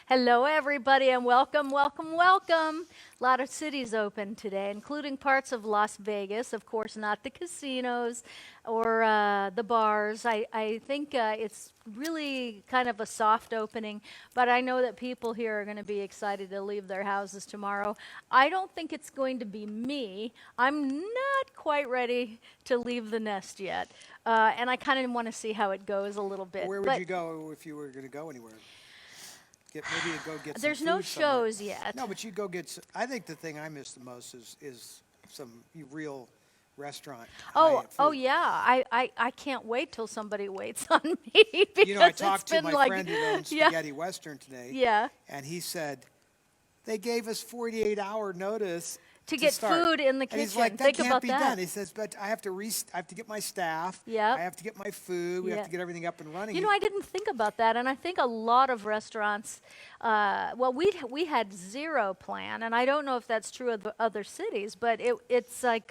Hello, everybody, and welcome, welcome, welcome. A lot of cities open today, including parts of Las Vegas. Of course, not the casinos or the bars. I think it's really kind of a soft opening, but I know that people here are going to be excited to leave their houses tomorrow. I don't think it's going to be me. I'm not quite ready to leave the nest yet, and I kind of want to see how it goes a little bit. Where would But you go if you were going to go anywhere? Maybe you'd go get some there's no food somewhere. shows yet. No, but you'd go get. I think the thing I miss the most is some real restaurant. Oh, high-end oh food. yeah. I can't wait till somebody waits on me because You know, I it's talked to been my like, friend who owns yeah, Spaghetti Western today, yeah. and he said they gave us 48-hour notice To get start. food in the And he's kitchen. like, that Think can't about be that. done. He says, but I have to I have to get my staff. Yep. I have to get my food. We have Yeah. to get everything up and running. You know, I didn't think about that, and I think a lot of restaurants. Well, we had zero plan, and I don't know if that's true of the other cities, but it's like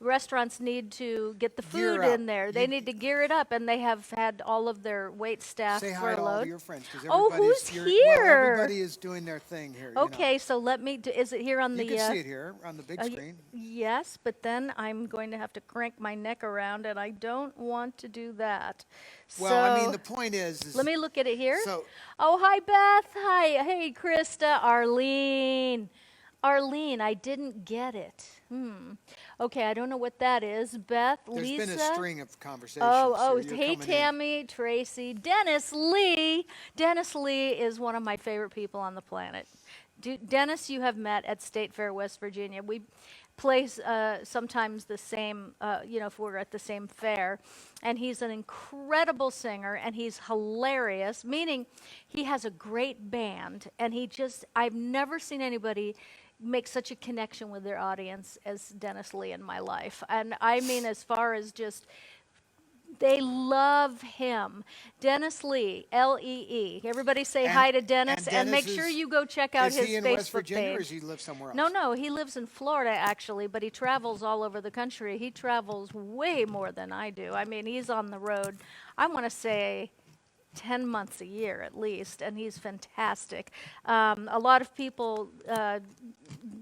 restaurants need to get the Gear food up. in there. They need to gear it up, and they have had all of their wait staff Say hi to all of furloughed. your friends because Oh, everybody's who's Well, here? everybody is doing their thing here. Okay, so let me. Is it here on You the? can see it here on the big y- screen. Yes, but then I'm going to have to crank my neck around, and I don't want to do that. Well, I mean, So, the point is let me look at it here. so Oh, hi, Beth. Hi. Hey, Krista. Arlene. Arlene, I didn't get it. Okay, I don't know what that is. Beth, there's Lisa. been a string of conversations. Oh, so you're hey, coming in. Tammy, Tracy, Dennis Lee. Dennis Lee is one of my favorite people on the planet. Dennis, you have met at State Fair, West Virginia. We play sometimes the same, if we're at the same fair. And he's an incredible singer, and he's hilarious, meaning he has a great band. And I've never seen anybody make such a connection with their audience as Dennis Lee in my life. And I mean, as far as just they love him. Dennis Lee, Lee. Everybody say And- hi to Dennis, and and make Dennis sure is- you go check out Is his he in Facebook West Virginia or page. does he live somewhere else? No, he lives in Florida actually, but he travels all over the country. He travels way more than I do. I mean, he's on the road, I want to say 10 months a year at least, and he's fantastic. A lot of people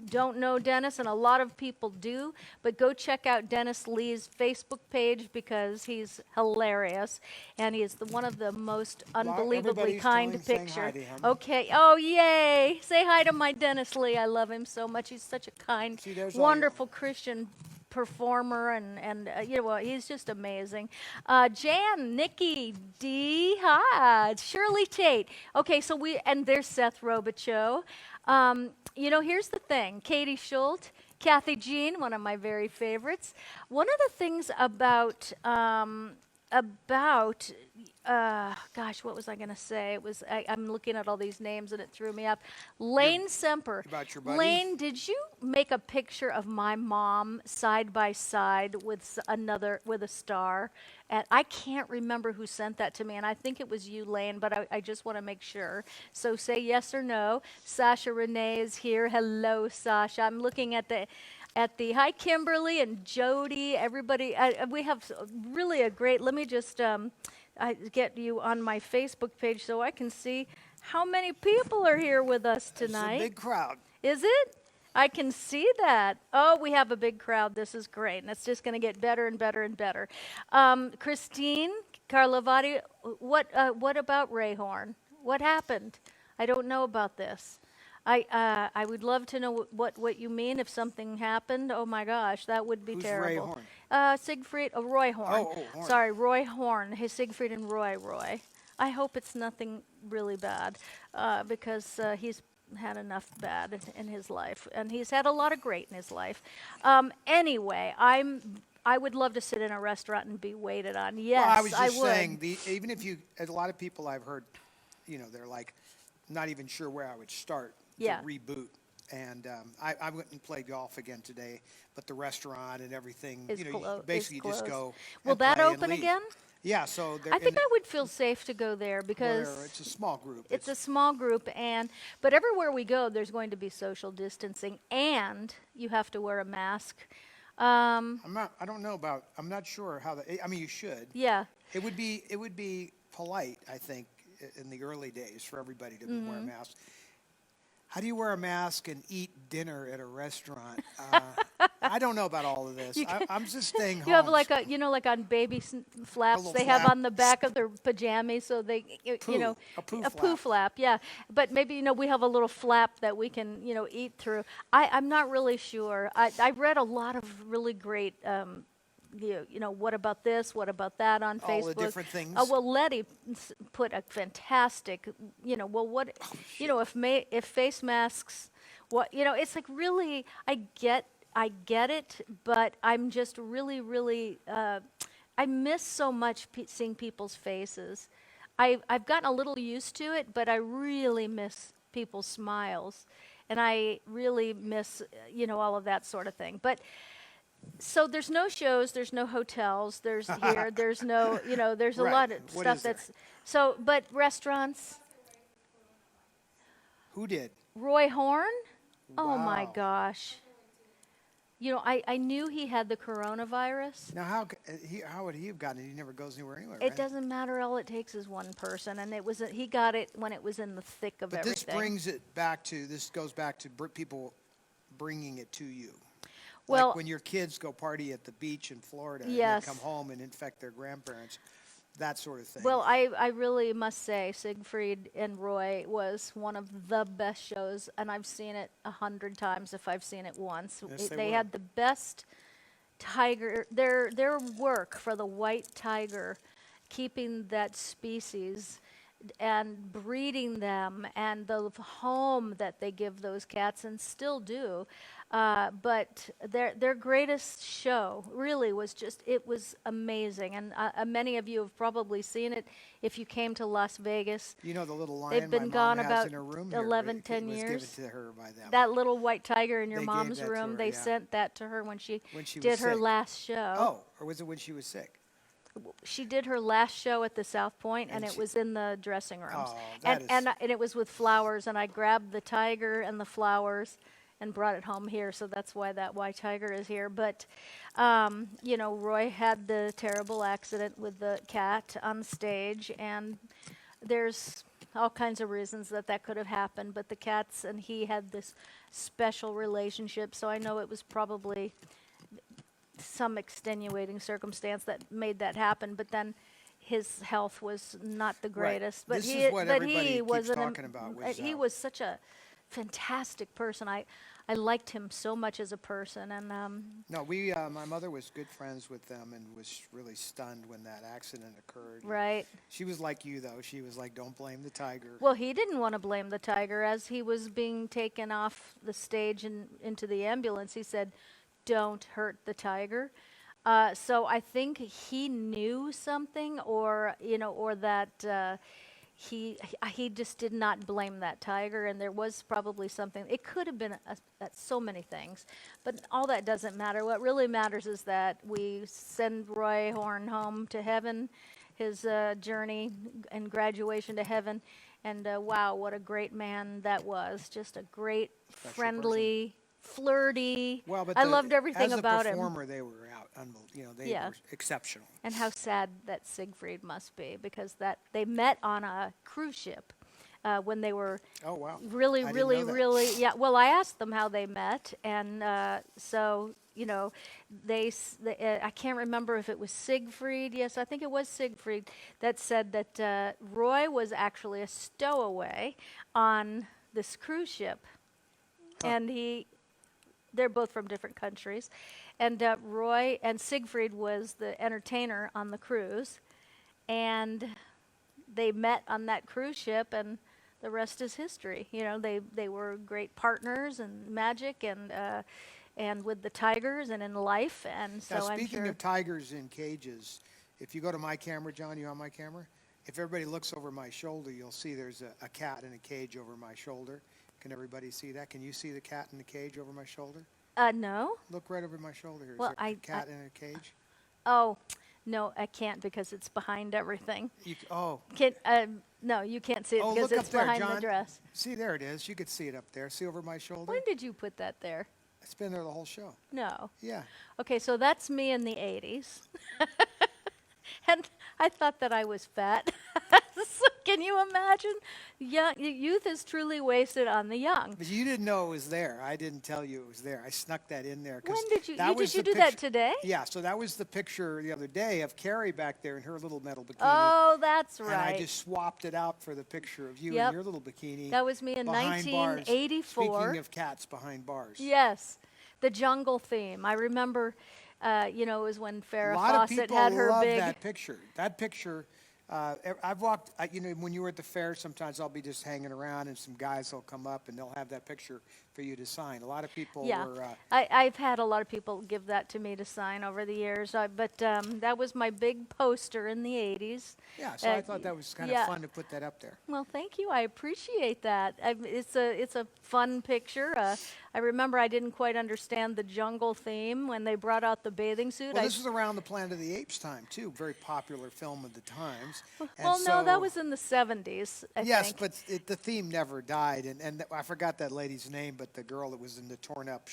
don't know Dennis, and a lot of people do, but go check out Dennis Lee's Facebook page because he's hilarious, and he is one of the most unbelievably everybody's kind saying picture. hi to him. Okay, oh yay! Say hi to my Dennis Lee. I love him so much. He's such a kind, See, there's all wonderful Christian performer, and he's just amazing. Jan, Nikki, D, hi, Shirley Tate. Okay, so and there's Seth Robichaux. Here's the thing. Katie Schultz, Kathy Jean, one of my very favorites. One of the things about gosh, what was I going to say? It was I'm looking at all these names and it threw me up. Lane Semper. About your buddy? Lane, did you make a picture of my mom side by side with a star? And I can't remember who sent that to me, and I think it was you, Lane, but I just want to make sure. So say yes or no. Sasha Renee is here. Hello, Sasha. I'm looking at the hi, Kimberly and Jody, everybody. We have really a great, let me just get you on my Facebook page so I can see how many people are here with us tonight. It's a big crowd. Is it? I can see that. Oh, we have a big crowd. This is great. And it's just going to get better and better and better. Christine Carlovati, what about Ray Horn? What happened? I don't know about this. I would love to know what you mean if something happened. Oh my gosh, that would be Who's terrible. Ray Horn? Roy Horn. Oh, Horn. Sorry, Roy Horn. Hey, Siegfried and Roy. I hope it's nothing really bad because he's had enough bad in his life, and he's had a lot of great in his life. Anyway, I would love to sit in a restaurant and be waited on. Yes, Well, I was just would. saying, even if a lot of people I've heard, they're like, not even sure where I would start Yeah. to reboot. And I went and played golf again today, but the restaurant and everything, Is you clo- basically is just closed. go. Will and that play and open leave. again? Yeah, so I think I would feel safe to go there because it's a small group. it's a small group, but everywhere we go, there's going to be social distancing, and you have to wear a mask. I don't know I'm not sure how I mean, you should. Yeah. It would be polite, I think, in the early days for everybody to wear masks. How do you wear a mask and eat dinner at a restaurant? I don't know about all of this. I'm just staying home. You have like like on baby flaps little they have flap. on the back of their pajamas, so they, A poo poo flap. flap, yeah. But maybe, we have a little flap that we can, eat through. I'm not really sure. I read a lot of really great, what about this, what about that on Facebook. All the different things. Oh, well, Letty put a fantastic, what, if face masks, it's like really, I get it, but I'm just really, really, I miss so much seeing people's faces. I've gotten a little used to it, but I really miss people's smiles, and I really miss, all of that sort of thing. But so there's no shows, there's no hotels, there's no, there's a Right. lot of What stuff is there? that's so. But restaurants, Who did? Roy Horn. Oh my Wow. gosh. I knew he had the coronavirus. Now, how would he have gotten it? He never goes anywhere anyway, It right? doesn't matter. All it takes is one person, and he got it when it was in the thick of But everything. this goes back to people bringing it to you. Well, Like when your kids go party at the beach in Florida Yes. and they come home and infect their grandparents, that sort of thing. well, I really must say Siegfried and Roy was one of the best shows, and I've seen it 100 times if I've seen it once. Yes, they They were. had the best tiger. Their work for the white tiger, keeping that species and breeding them, and the home that they give those cats and still do. But their greatest show really was it was amazing. And many of you have probably seen it if you came to Las Vegas. You know the little lion They've been my mom gone has about in her room here, 11, it 10 was years. given to her by them. That little white tiger in your They gave mom's that to room, her, they yeah. sent that to her when she When she was did her sick. last show. Oh, or was it when she was sick? She did her last show at the South Point, and And it she- was in the dressing rooms. Oh, and, that and is- and it was with flowers, and I grabbed the tiger and the flowers and brought it home here, so that's why that white tiger is here. But, Roy had the terrible accident with the cat on stage, and there's all kinds of reasons that could have happened, but the cats and he had this special relationship, so I know it was probably some extenuating circumstance that made that happen, but then his health was not the greatest. But This he, is what but everybody he was keeps talking about was, he was such a fantastic person. I liked him so much as a person, and No, my mother was good friends with them and was really stunned when that accident occurred. right. She was like you, though. She was like, don't blame the tiger. Well, he didn't want to blame the tiger. As he was being taken off the stage and into the ambulance, he said, "Don't hurt the tiger." So I think he knew something, or that he just did not blame that tiger, and there was probably something. It could have been so many things, but all that doesn't matter. What really matters is that we send Roy Horn home to heaven, his journey and graduation to heaven, and wow, what a great man that was! Just a great, Special friendly, flirty. Well, but I loved everything as about a him. performer, they were they Yeah. were exceptional. And how sad that Siegfried must be, because they met on a cruise ship when they were Oh, wow. really, I didn't really, know that. really, yeah. Well, I asked them how they met, and so I can't remember if it was Siegfried. Yes, I think it was Siegfried that said that Roy was actually a stowaway on this cruise ship, and they're both from different countries. And Roy and Siegfried was the entertainer on the cruise. And they met on that cruise ship, and the rest is history. They were great partners in magic and with the tigers and in life. And so Now, I'm speaking sure. of tigers in cages, if you go to my camera, John, you on my camera? If everybody looks over my shoulder, you'll see there's a cat in a cage over my shoulder. Can everybody see that? Can you see the cat in the cage over my shoulder? No. Look right over my shoulder here. Is Well, there a cat in a cage? Oh, no, I can't because it's behind everything. No, you can't see it Oh, because look it's up there, behind the John. dress. See, there it is. You could see it up there. See over my shoulder? When did you put that there? It's been there the whole show. No. Yeah. Okay, so that's me in the 80s. And I thought that I was fat. So Can you imagine? Yeah, youth is truly wasted on the young. But you didn't know it was there. I didn't tell you it was there. I snuck that in there. 'Cause When did you, that was did you the do that picture- today? Yeah, so that was the picture the other day of Carrie back there in her little metal bikini. Oh, that's And right. I just swapped it out for the picture of you Yep. in your little bikini. That was me in behind bars. 1984. Speaking of cats behind bars. Yes, the jungle theme. I remember, it was when A Farrah lot of Fawcett people had her love big. that picture. That picture, I've walked, when you were at the fair, sometimes I'll be just hanging around and some guys will come up and they'll have that picture for you to sign. A lot of people Yeah, were, I've had a lot of people give that to me to sign over the years, but that was my big poster in the 80s. yeah, so I thought that was kind yeah. of fun to put that up there. Well, thank you. I appreciate that. It's a fun picture. I remember I didn't quite understand the jungle theme when they brought out the bathing suit. Well, this was around the Planet of the Apes time, too. Very popular film of the times. well, no, that was in the 70s, I Yes, think. but the theme never died, and I forgot that lady's name, but the girl that was in the torn-up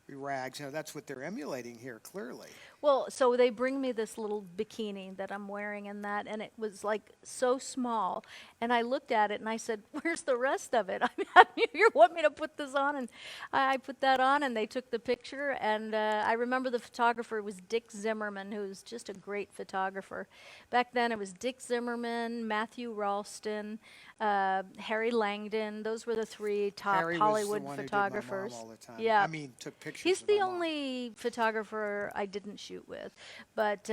rags, that's what they're emulating here, clearly. Well, so they bring me this little bikini that I'm wearing in that, and it was like so small. And I looked at it and I said, "Where's the rest of it? I mean, you want me to put this on?" And I put that on, and they took the picture. And I remember the photographer was Dick Zimmerman, who's just a great photographer. Back then, it was Dick Zimmerman, Matthew Ralston, Harry Langdon. Those were the three top Harry Hollywood was the one who did my mom photographers. all the time. Yeah, I mean, took pictures he's of the my mom. only photographer I didn't shoot with. But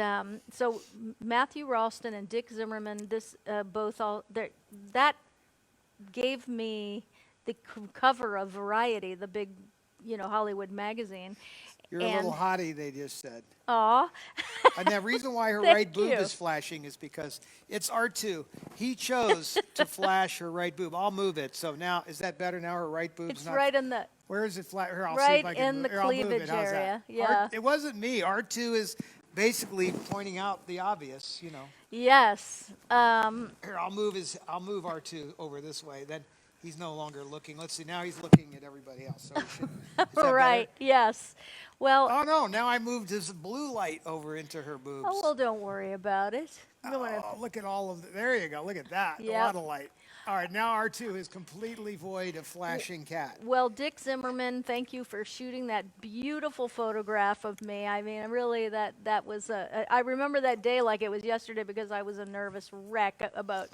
so Matthew Ralston and Dick Zimmerman, that gave me the cover of Variety, the big, Hollywood magazine. You're a little hottie, they just said. Aw. And the reason why her Thank right boob you. is flashing is because it's R2. He chose to flash her right boob. I'll move it. So now, is that better now? Her right boob's It's not... right in the Where is it flat? Here, I'll see right if I can in the here, I'll move it. cleavage How's that? area. Yeah. It wasn't me. R2 is basically pointing out the obvious, Yes. Here, I'll move R2 over this way. Then he's no longer looking. Let's see. Now he's looking at everybody else. So is that Right. better? Yes. Well. Oh no! Now I moved his blue light over into her boobs. Oh well, don't worry about it. You don't wanna- Oh, look at all of there you go. Look at that. Yep. A lot of light. All right, now R2 is completely void of flashing cat. Well, Dick Zimmerman, thank you for shooting that beautiful photograph of me. I mean, really, that was I remember that day like it was yesterday because I was a nervous wreck about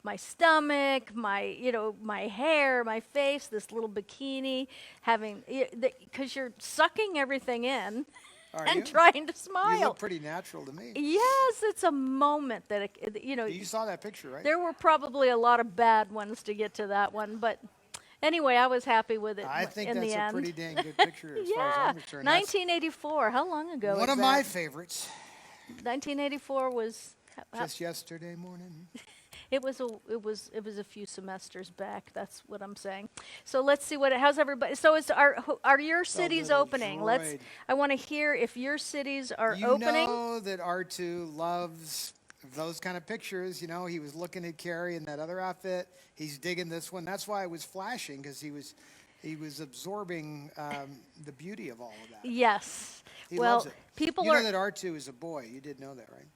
my stomach, my hair, my face, this little bikini, because you're sucking everything in Are and you? trying to You smile. look pretty natural to me. Yes, it's a moment that You saw that picture, right? there were probably a lot of bad ones to get to that one, but anyway, I was happy with it I think in that's the a end. pretty dang good picture as far as Yeah, I'm concerned. That's 1984. How long ago one was of that? my favorites. 1984 was. Just yesterday morning. It was a few semesters back. That's what I'm saying. So let's see how's everybody. So are your cities little opening? droid. I want to hear if your cities are You opening. know that R2 loves those kind of pictures. He was looking at Carrie in that other outfit. He's digging this one. That's why it was flashing, because he was absorbing the beauty of all of that. Yes. He well, loves it. people You know are. that R2 is a boy. You did know that, right?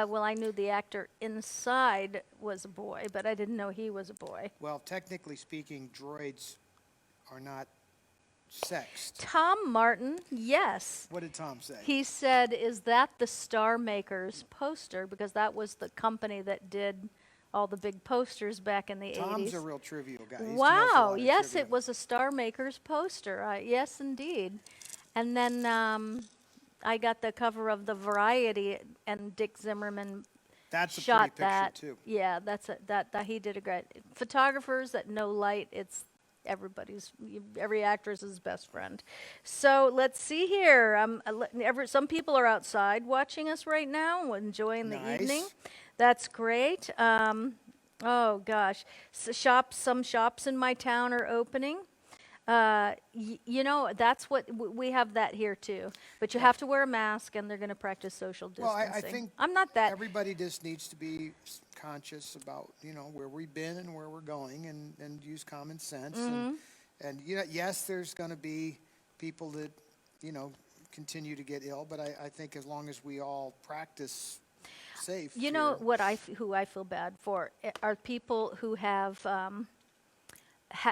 Well, I knew the actor inside was a boy, but I didn't know he was a boy. Well, technically speaking, droids are not sexed. Tom Martin, yes. What did Tom say? He said, "Is that the Star Makers poster?" Because that was the company that did all the big posters back in the 80s. Tom's a real trivial guy. He knows a Wow, lot of yes, trivia. it was a Star Makers poster. Yes, indeed. And then I got the cover of the Variety, and Dick Zimmerman That's a shot pretty that. picture, too. Yeah, that he did a great. Photographers that know light, it's every actress's best friend. So let's see here. Some people are outside watching us right now, enjoying the Nice. evening. That's great. Oh gosh, some shops in my town are opening. That's what we have that here too. But you have to wear a mask, and they're going to practice social Well, distancing. I think I'm not that. everybody just needs to be conscious about, where we've been and where we're going, and use common sense. Mm-hmm. And yes, there's going to be people that, continue to get ill, but I think as long as we all practice safe. You know here. what who I feel bad for are people who have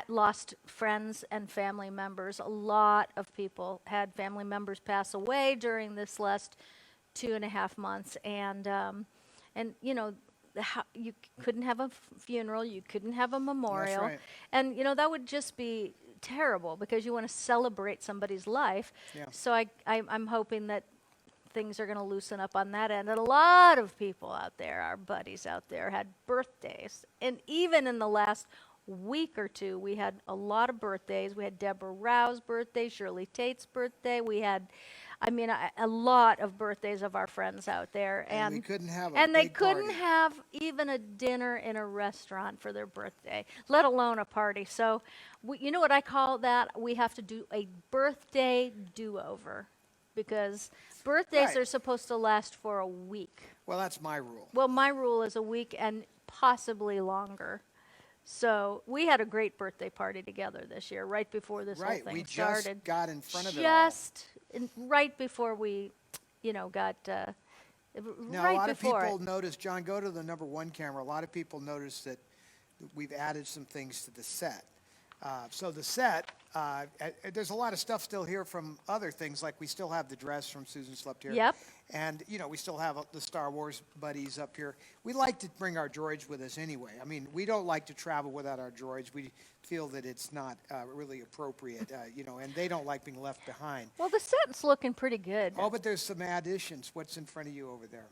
lost friends and family members. A lot of people had family members pass away during this last 2.5 months, and you know, you couldn't have a funeral, you couldn't have a memorial, right. and you know that would just be terrible because you want to celebrate somebody's life. Yeah. So I'm hoping that things are going to loosen up on that end. And a lot of people out there, our buddies out there, had birthdays. And even in the last week or two, we had a lot of birthdays. We had Deborah Rowe's birthday, Shirley Tate's birthday. We had, a lot of birthdays of our friends out there. And we couldn't have a And they big couldn't party. have even a dinner in a restaurant for their birthday, let alone a party. So, you know what I call that? We have to do a birthday do-over. Because birthdays Right. are supposed to last for a week. Well, that's my rule. Well, my rule is a week and possibly longer. So we had a great birthday party together this year, right before this Right, whole we thing just started. got in front of it all. Right before we, got Now, right a lot of before people it. notice, John, go to the number 1 camera. A lot of people notice that we've added some things to the set. So the set, there's a lot of stuff still here from other things, like we still have the dress from Susan Slept Here. Yep. And, we still have the Star Wars buddies up here. We like to bring our droids with us anyway. I mean, we don't like to travel without our droids. We feel that it's not really appropriate, and they don't like being left behind. Well, the set's looking pretty good. Oh, but there's some additions. What's in front of you over there?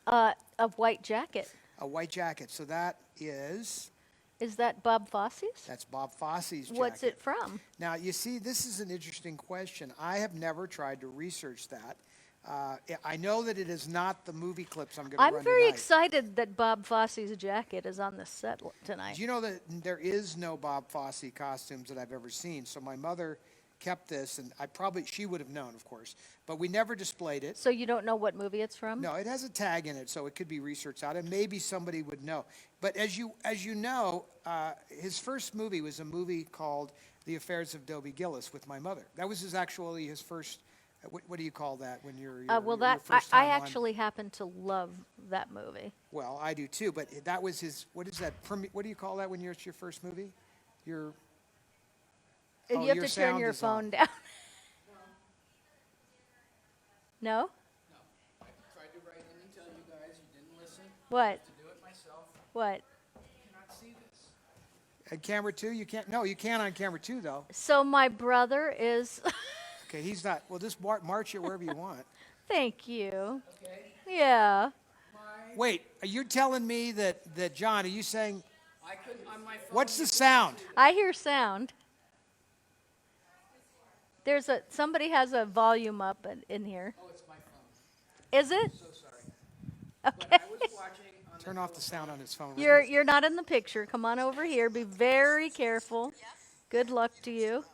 A white jacket. A white jacket. So that is... Is that Bob Fosse's? That's Bob Fosse's jacket. What's it from? Now, you see, this is an interesting question. I have never tried to research that. I know that it is not the movie clips I'm going to run I'm very tonight. excited that Bob Fosse's jacket is on the set tonight. Do you know that there is no Bob Fosse costumes that I've ever seen? So my mother kept this, and she would have known, of course, but we never displayed it. So you don't know what movie it's from? No, it has a tag in it, so it could be researched out, and maybe somebody would know. But as you know, his first movie was a movie called The Affairs of Dobie Gillis with my mother. That was actually his first. What do you call that when you're? Well, your first I time on? actually happen to love that movie. Well, I do too, but that was his. What is that? What do you call that when it's your first movie? Your. You Oh, have your to turn sound your is on. phone down. No? No. I tried to write in and tell you guys, you didn't listen. What? To do it myself. What? You cannot see this. At camera 2, you can't. No, you can on camera 2 though. So my brother is. Okay, he's not. Well, just march it wherever you want. Thank you. Okay? Yeah. Wait, are you telling me that John? Are you saying I couldn't on my phone. what's the sound? I hear sound. Somebody has a volume up in here. Oh, it's my phone. Is it? So sorry. Okay. But I was watching on Turn off the sound on his phone. You're not in the picture. Come on over here. Be very careful. Good luck to you.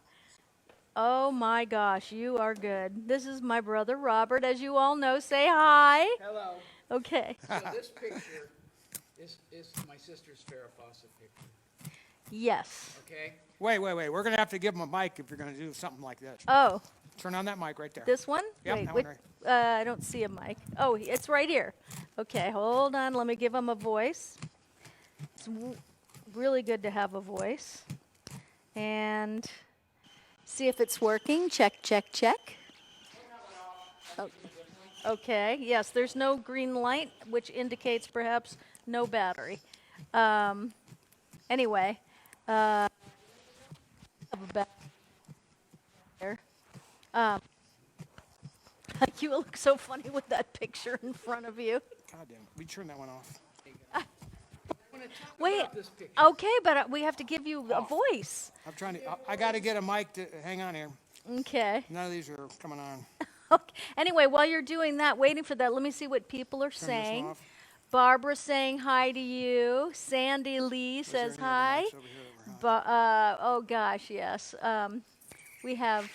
Oh my gosh, you are good. This is my brother Robert. As you all know, say hi. Hello. Okay. So this picture is my sister's Farrah Fawcett picture. Yes. Okay? Wait. We're going to have to give him a mic if you're going to do something like this. Oh, Turn on that mic right there. this one? Yep, Wait, that one I don't see a mic. Oh, it's right here. Okay, hold on. Let me give him a voice. It's really good to have a voice. And see if it's working. Check, check, check. Oh, okay, yes, there's no green light, which indicates perhaps no battery. Anyway, have a battery there. You look so funny with that picture in front of you. God damn it. We turn that one off. I want to talk Wait, about this picture. okay, but we have to give you a voice. I'm trying to. I got to get a mic to hang on here. Okay. None of these are coming on. Okay. Anyway, while you're doing that, waiting for that, let me see what people are Turn this saying. one off. Barbara saying hi to you. Sandy Lee Is there says any other hi. mics over here that we're on? Oh gosh, yes. We have.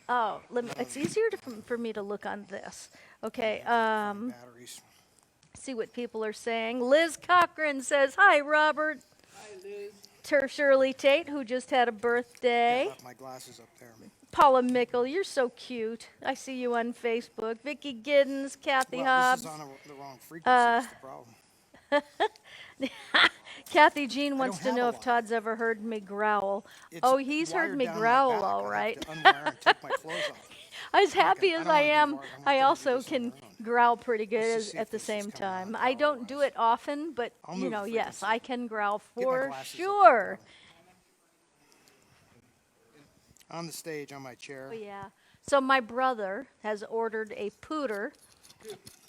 Oh, it's easier for me to look on this. Okay. Batteries. See what people are saying. Liz Cochran says hi, Robert. Hi, Liz. Shirley Tate, who just had a birthday. I left my glasses up there. Paula Mickle, you're so cute. I see you on Facebook. Vicki Giddens, Kathy Well, Hobbs. this is on the wrong frequency, that's the problem. Kathy Jean wants don't to have know a if lot. Todd's ever heard me growl. It's Oh, he's heard wired me down my growl back. all I right. have to unwire and take my clothes off. As I'm not happy gonna- as don't I wanna be am, bored. I want I them to do also this on can their own. growl pretty good Let's just see at if the this is same coming out time. I don't do power-wise. it often, but I'll you move know, the yes, frequency. I can growl Get my for glasses up, sure. On the stage, on my chair. Oh, yeah. So my brother has ordered a pooter,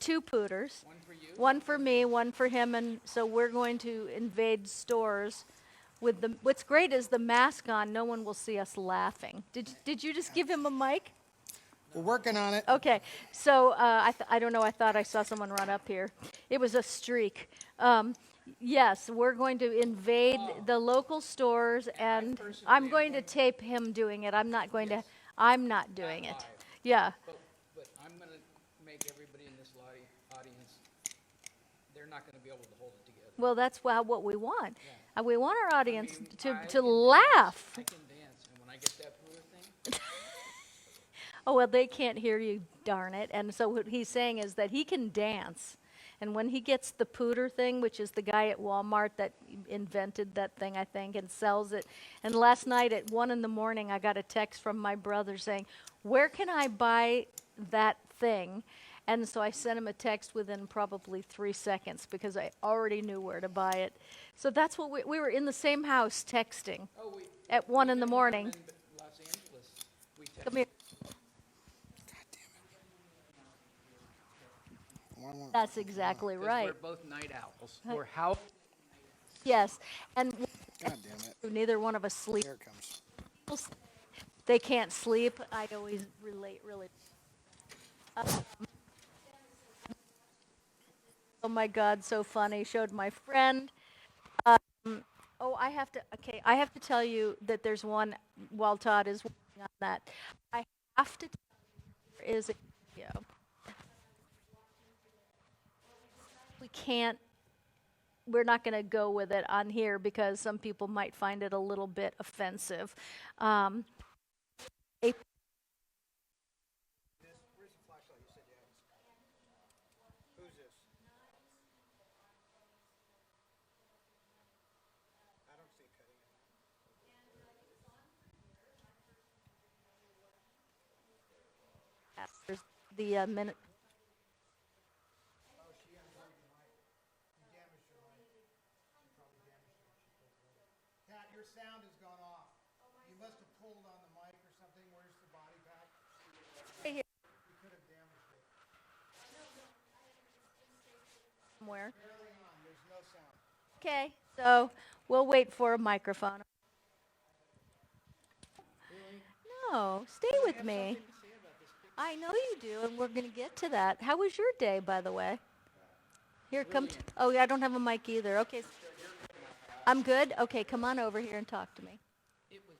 2 pooters. One for you? One for me, one for him, and so we're going to invade stores with the, what's great is the mask on, no one will see us laughing. Did you just give him a mic? We're working on it. Okay, so I don't know, I thought I saw someone run up here. It was a streak. Yes, we're going to invade the local stores, and I'm going to tape him doing it. I'm not going to, I'm not doing it. live. Yeah, But I'm gonna make everybody in this audience, they're not gonna be able to hold it together. well, that's what we want. We want our audience I mean, I to can laugh. I can dance, and when I get that pooter thing, Oh, well, they can't hear you, darn it. And so what he's saying is that he can dance. And when he gets the pooter thing, which is the guy at Walmart that invented that thing, I think, and sells it. And last night at 1 in the morning, I got a text from my brother saying, where can I buy that thing? And so I sent him a text within probably 3 seconds because I already knew where to buy it. So that's what we were in the same house texting at 1 in the morning. in Los Angeles, we Come here. One. That's exactly Because right. we're both night owls. We're house. Yes. And God damn it. neither one of us sleep. Here it comes. They can't sleep. I always relate really. Oh my God, so funny. Showed my friend. Oh, I have to tell you that there's one, while Todd is working on that, I have to tell you there is a video. We're not going to go with it on here because some people might find it a little bit offensive. Where's the flashlight you said you had? Who's this? I don't see it cutting it. There's the minute. Pat, your sound has gone off. You must have pulled on the mic or something. Where's the body pack? Right here You could have damaged it. somewhere. Barely on. There's no sound. Okay, so we'll wait for a microphone. No, stay with me. I know you do, and we're going to get to that. How was your day, by the way? Here, come. Oh, yeah, I don't have a mic either. Okay. I'm good? Okay, come on over here and talk to me. It was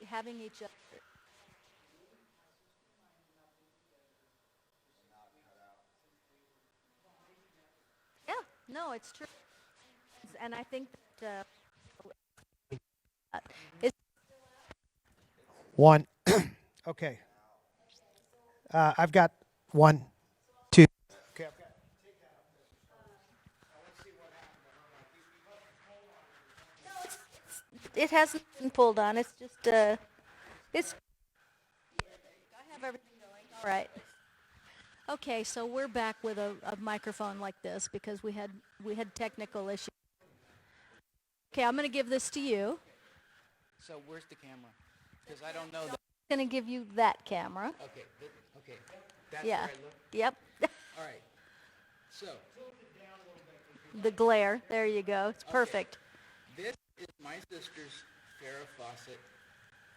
Having each other. Yeah, no, it's true. And I think that it's One. Okay. I've got 1, 2. Okay. it hasn't been pulled on. It's just it's. I have everything going. All right. Okay, so we're back with a microphone like this because we had technical issues. Okay, I'm going to give this to you. so. Where's the camera? Because I don't know. I'm going to give you that camera. Okay. Okay. That's Yeah. where I look. Yep. All right. So The glare. There you go. It's perfect. this is my sister's Farrah Fawcett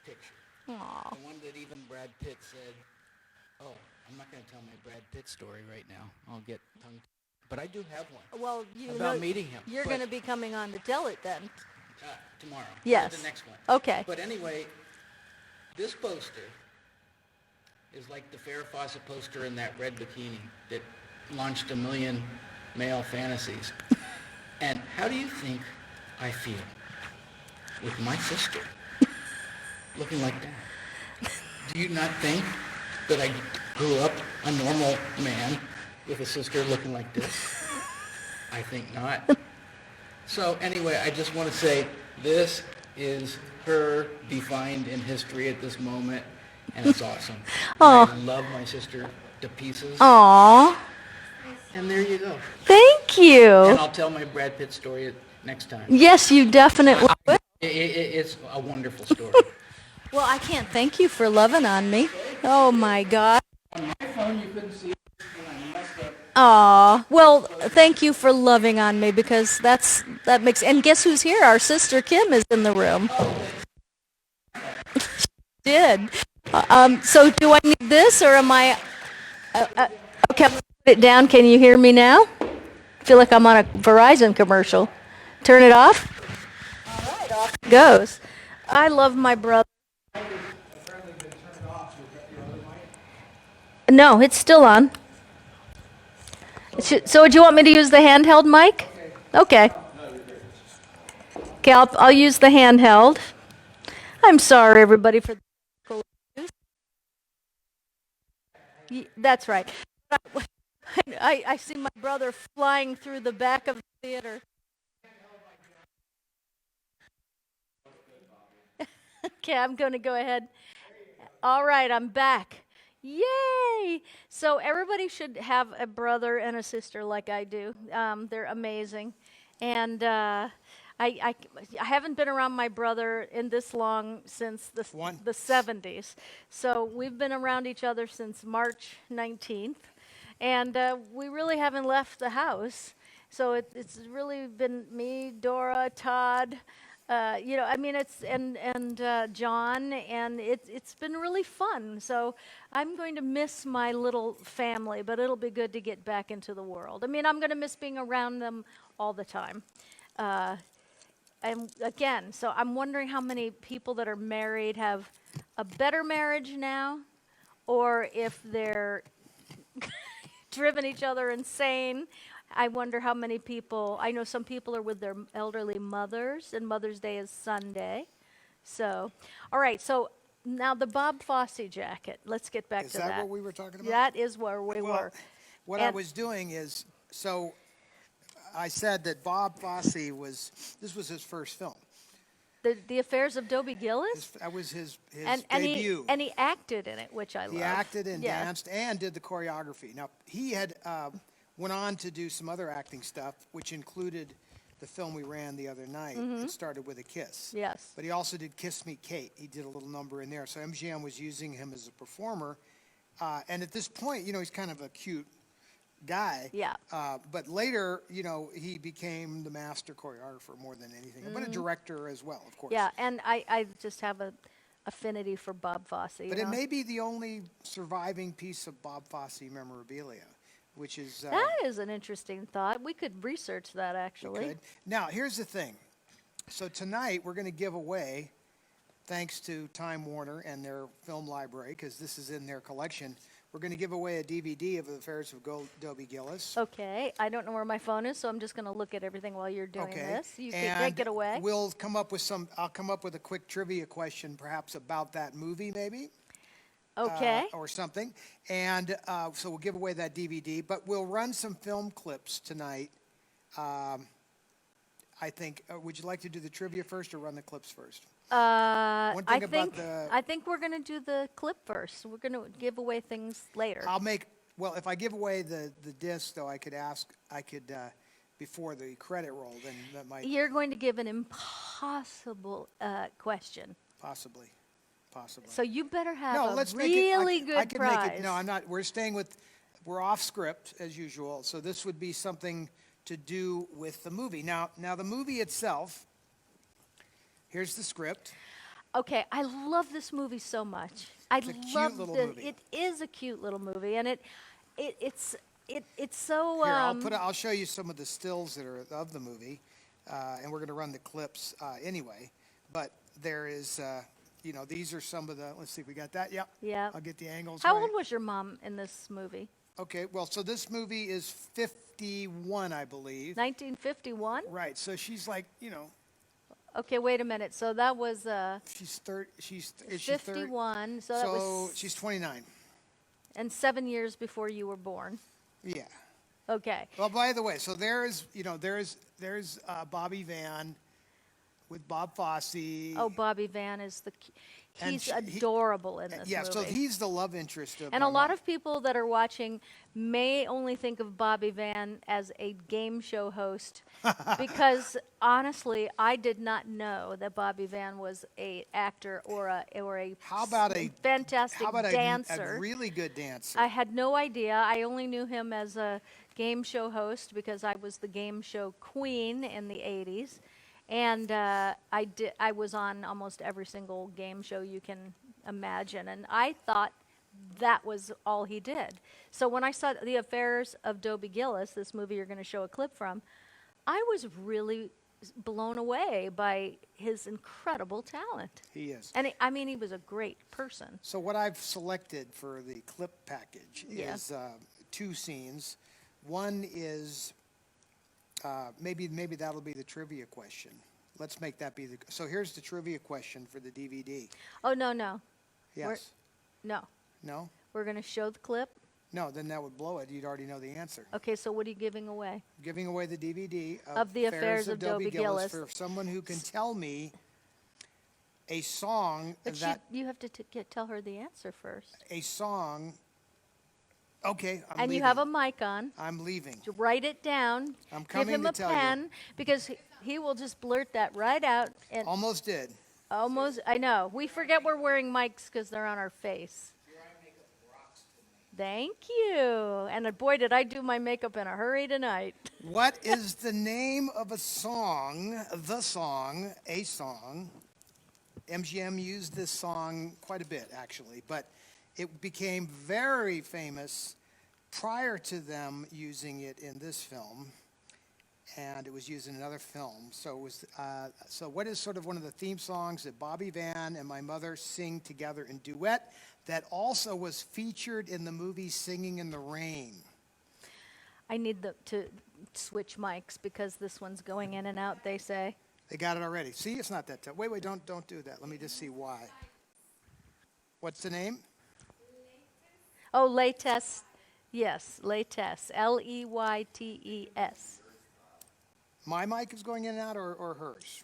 picture. Aw. The one that even Brad Pitt said, "Oh, I'm not going to tell my Brad Pitt story right now. I'll get tongue." But I do have one Well, you about know, meeting him. you're but, going to be coming on to tell it then. tomorrow. Yes. The next one. Okay. But anyway, this poster is like the Farrah Fawcett poster in that red bikini that launched 1 million male fantasies. And how do you think I feel with my sister looking like that? Do you not think that I grew up a normal man with a sister looking like this? I think not. So anyway, I just want to say this is her defined in history at this moment, and it's awesome. Oh. I love my sister to pieces, Aw, and there you go. thank And you. I'll tell my Brad Pitt story next time. Yes, you definitely will. It's a wonderful story. Well, I can't thank you for loving on me. Oh my God. On my phone, you couldn't see it, and I messed up. Aw, well, thank you for loving on me because that makes. And guess who's here? Our sister Kim is in the room. She did. So do I need this or am I? Okay, I'll put it down. Can you hear me now? I feel like I'm on a Verizon commercial. Turn it off. All right, off it goes. I love my brother. No, it's still on. So do you want me to use the handheld mic? Okay. Okay, I'll use the handheld. I'm sorry, everybody, for the That's right. I see my brother flying through the back of the theater. Okay, I'm going to go ahead. All right, I'm back. Yay! So everybody should have a brother and a sister like I do. They're amazing. And I haven't been around my brother in this long since the 70s. So we've been around each other since March 19th. And we really haven't left the house. So it's really been me, Dora, Todd, I mean, it's and John, and it's been really fun. So I'm going to miss my little family, but it'll be good to get back into the world. I mean, I'm going to miss being around them all the time. And again, so I'm wondering how many people that are married have a better marriage now, or if they're driven each other insane. I wonder how many people, I know some people are with their elderly mothers, and Mother's Day is Sunday. So, all right, so now the Bob Fosse jacket. Let's get back to that. Is that what we were talking about? That is where we were. What I was doing is, so I said that Bob Fosse this was his first film. The Affairs of Dobie Gillis? That was his He, debut. and he acted in it, which I love. He acted and Yeah. danced and did the choreography. Now, he had went on to do some other acting stuff, which included the film we ran the other night. It started with a kiss. Yes. But he also did Kiss Me Kate. He did a little number in there. So MGM was using him as a performer. And at this point, he's kind of a cute guy. Yeah. But later, he became the master choreographer more than anything, but a director as well, of course. Yeah, and I just have a affinity for Bob Fosse. But it may be the only surviving piece of Bob Fosse memorabilia, which is... That is an interesting thought. We could research that, actually. Good. Now, here's the thing. So tonight, we're going to give away, thanks to Time Warner and their film library, because this is in their collection, we're going to give away a DVD of The Affairs of Dobie Gillis. Okay, I don't know where my phone is, so I'm just going to look at everything while you're doing this. You can take it away. I'll come up with a quick trivia question, perhaps about that movie, maybe. Okay. Or something. And so we'll give away that DVD, but we'll run some film clips tonight. I think, would you like to do the trivia first or run the clips first? I think we're going to do the clip first. We're going to give away things later. If I give away the disc, though, I could before the credit roll, then that might... You're going to give an impossible question. Possibly. So you better have let's really make it, I good can prize. Make it, no, I'm not. We're off script, as usual, so this would be something to do with the movie. Now the movie itself, here's the script. Okay, I love this movie so much. It's a cute little movie. It is a cute little movie, and it's so. Here, I'll show you some of the stills that are of the movie, and we're going to run the clips anyway. But there is, these are some of the. Let's see if we got that. Yep. Yeah. I'll get the angles. How right. old was your mom in this movie? Okay, well, so this movie is 51, I believe. 1951? Right, so she's like, you know, Okay, wait a minute. So that was she's third. Is she 51. So that So was she's 29. and 7 years before you were born. Yeah. Okay. Well, by the way, so there's Bobby Van with Bob Fosse. Oh, Bobby Van is And he's he- adorable in this yeah, movie. so he's the love interest of And my a lot mom. of people that are watching may only think of Bobby Van as a game show host because honestly, I did not know that Bobby Van was a actor or a How about a fantastic how about dancer. a really good dancer? I had no idea. I only knew him as a game show host because I was the game show queen in the 80s. And I was on almost every single game show you can imagine. And I thought that was all he did. So when I saw The Affairs of Dobie Gillis, this movie you're going to show a clip from, I was really blown away by his incredible talent. He is. And I mean, he was a great person. So what I've selected for the clip package Yeah. is two scenes. One is maybe that'll be the trivia question. Let's make that be the. So here's the trivia question for the DVD. Oh, no. Yes. No. No. We're going to show the clip. No. Then that would blow it. You'd already know the answer. Okay, so what are you giving away? Giving away the DVD Of the Affairs of Dobie Gillis. for someone who can tell me a song But that you have to tell her the answer first. a song. Okay, I'm And leaving. you have a mic on. I'm leaving. To write it down. I'm Give coming him to a tell you. pen because he will just blurt that right out. And Almost did. almost, I know. We forget we're wearing mics because they're on our face. Thank you. And boy, did I do my makeup in a hurry tonight. What is the name of a song? The song, a song. MGM used this song quite a bit, actually, but it became very famous prior to them using it in this film, and it was used in another film. So it was. So what is sort of one of the theme songs that Bobby Van and my mother sing together in duet? That also was featured in the movie Singing in the Rain. I need to switch mics because this one's going in and out, they say. They got it already. See, it's not that tough. Wait, don't do that. Let me just see why. What's the name? Oh, Leytes. Yes, Leytes. Leytes. My mic is going in and out, or hers?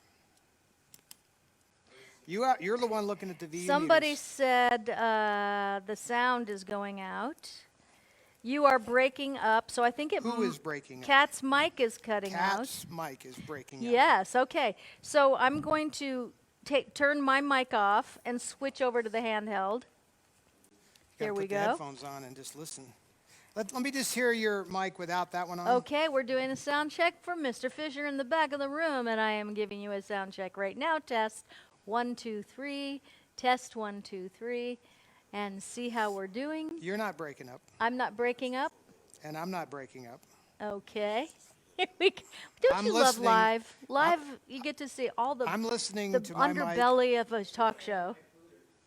You're the one looking at the VU Somebody meters. said the sound is going out. You are breaking up, so I think it. Who is breaking up? Kat's mic is cutting Cat's mic is breaking out. up. Yes. Okay. So I'm going to turn my mic off and switch over to the handheld. You Here gotta we put the go. headphones on and just listen. Let me just hear your mic without that one on. Okay, we're doing a sound check for Mr. Fisher in the back of the room, and I am giving you a sound check right now. Test 1, 2, 3. Test 1, 2, 3, and see how we're doing. You're not breaking up, I'm not breaking up. and I'm not breaking up. Okay. Here we go. Don't I'm you love listening. live? Live, you get to see all the I'm listening the to my mic. underbelly of a talk show.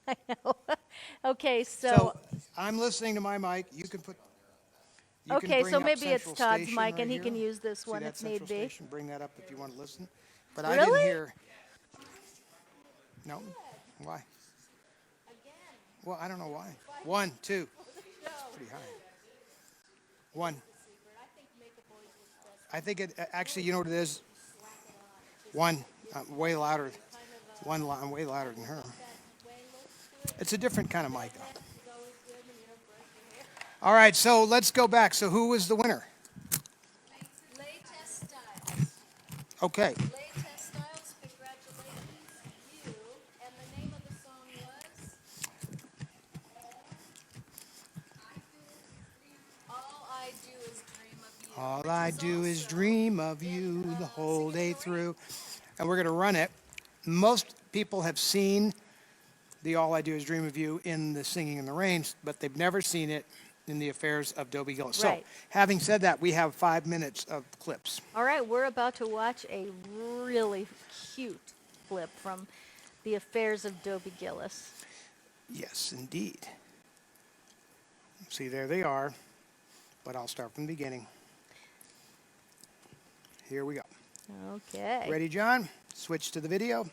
I know. Okay, So I'm listening to my mic. You can put. You can okay, bring so up maybe it's Central Todd's Station mic, right and he here. can use this See one that if need Central be. Station? Bring that up if you want to listen. But I didn't Really? hear. No. Why? Well, I don't know why. 1, 2. It's pretty high. 1. I think it actually. You know what it is? 1. Way louder. I'm way louder than her. It's a different kind of mic. All right, so let's go back. So who was the winner? Latest Styles. Okay. Latest Styles, congratulations, you. And the name of the song was? All I Do Is Dream of You. All I do is dream of you the whole day through. And we're going to run it. Most people have seen the All I Do Is Dream of You in the Singing in the Rain, but they've never seen it in the Affairs of Dobie Gillis. Right. So, having said that, we have 5 minutes of clips. All right, we're about to watch a really cute clip from The Affairs of Dobie Gillis. Yes, indeed. See, there they are. but I'll start from the beginning. Here we go. Okay. Ready, John? Switch to the video.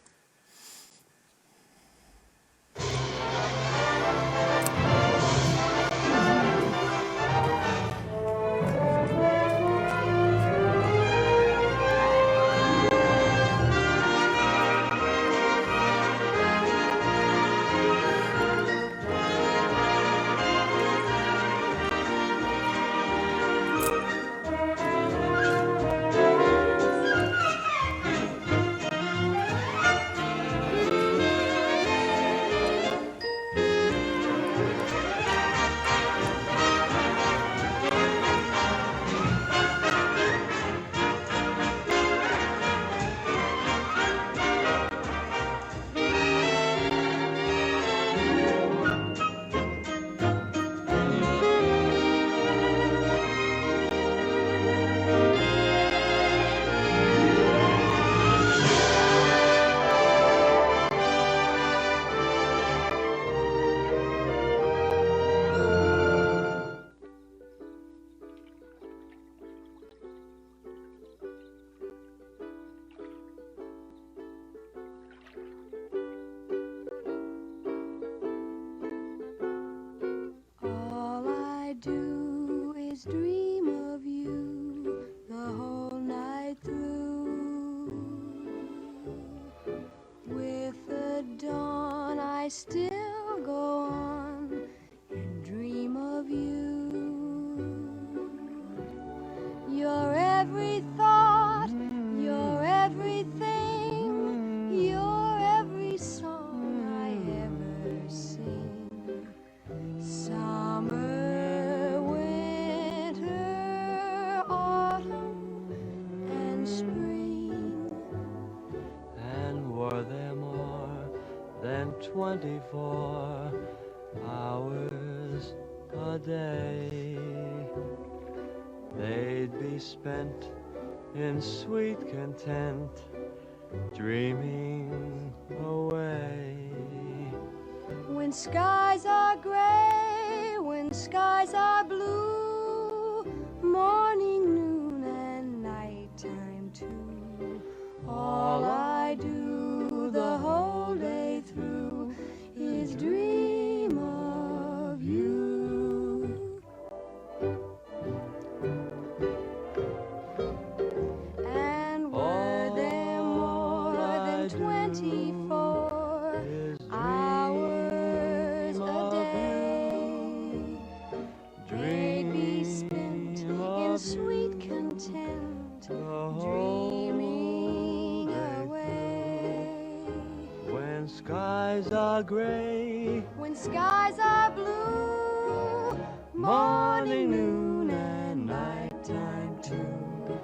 All I do is dream of you the whole night through. With the dawn I still go on and dream of you. Your every thought, your everything, your every song I ever sing. Summer, winter, autumn, and spring. And were there more than 24 hours a day, they'd be spent in sweet content, dreaming away. When skies are gray, when skies are blue, morning, noon, and nighttime too. All I do the whole day through is dream of you. And were there more than 24 hours a day, they'd be spent in sweet content, dreaming away. When skies are gray, When skies are blue, morning, noon, and nighttime too.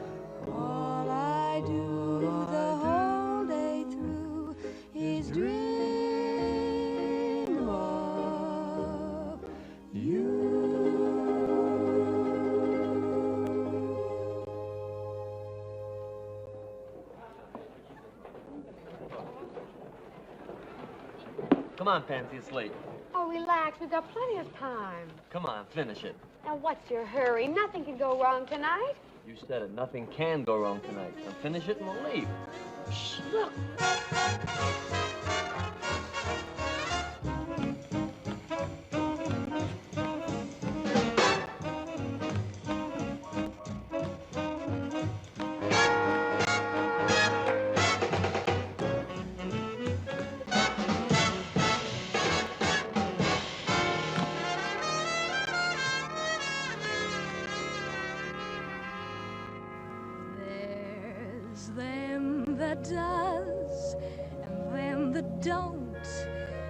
All I do the whole day through is dream of you. come on, Pansy, it's late. Oh, relax. We've got plenty of time. Come on, finish it. Now, what's your hurry? Nothing can go wrong tonight. You said it, nothing can go wrong tonight. Now finish it and we'll leave. Shh, look. There's them that does, and them that don't,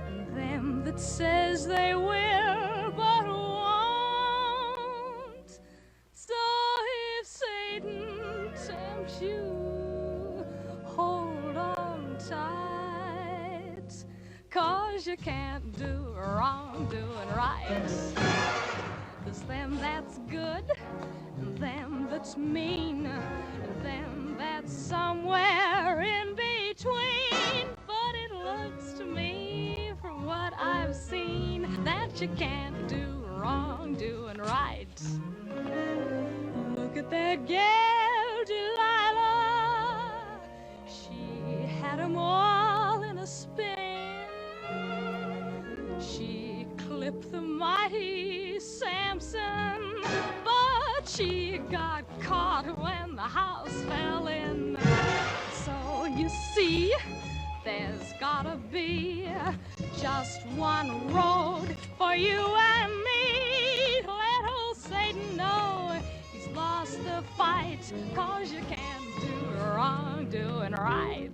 and them that says they will but won't. So if Satan tempts you, hold on tight, 'cause you can't do wrong doing right. There's them that's good, and them that's mean, and them that's somewhere in between. But it looks to me, from what I've seen, that you can't do wrong doing right. Abigail, Delilah, she had 'em all in a spin. She clipped the mighty Samson, but she got caught when the house fell in. So you see, there's gotta be just one road for you and me. Let old Satan know he's lost the fight, 'cause you can't do wrong doing right.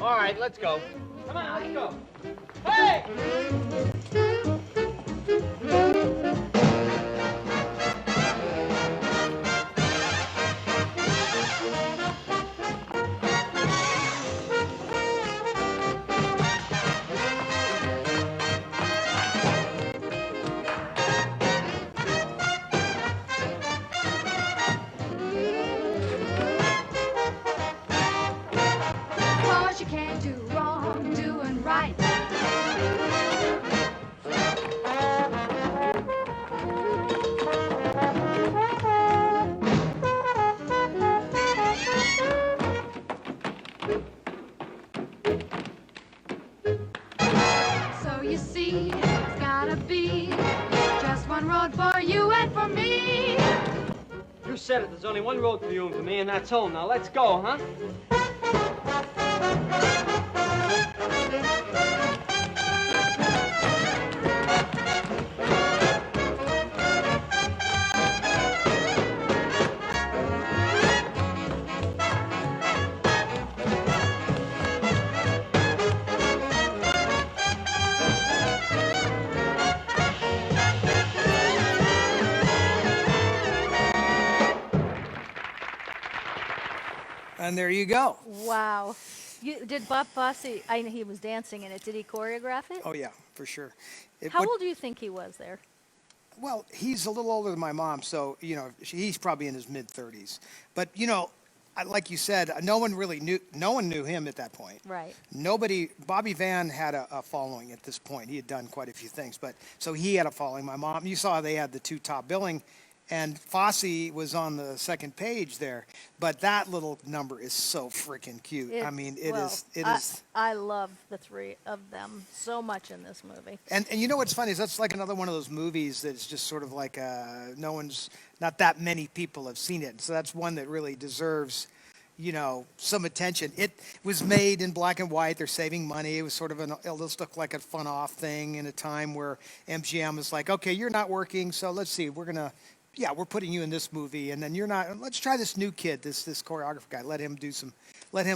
All right, let's go. Come on, let's go. Hey! Cause you can't do wrong doing right. So you see, it's gotta be just one road for you and for me. You said it. There's only one road for you and for me, and that's home. Now let's go, huh? And there you go. Wow. Did Bob Fosse, I know he was dancing in it, did he choreograph it? Oh, yeah, for sure. How old do you think he was there? Well, he's a little older than my mom, so, he's probably in his mid-30s. But, like you said, no one knew him at that point. Right. Bobby Van had a following at this point. He had done quite a few things, but so he had a following. My mom, you saw they had the two top billing, and Fosse was on the second page there. But that little number is so freaking cute. I mean, it is. I love the three of them so much in this movie. And you know what's funny is that's like another one of those movies that's just sort of like not that many people have seen it. So that's one that really deserves, some attention. It was made in black and white. They're saving money. It was sort of it looked like a fun-off thing in a time where MGM was like, okay, you're not working, so let's see, we're putting you in this movie, and then you're not. Let's try this new kid, this choreographer guy. Let him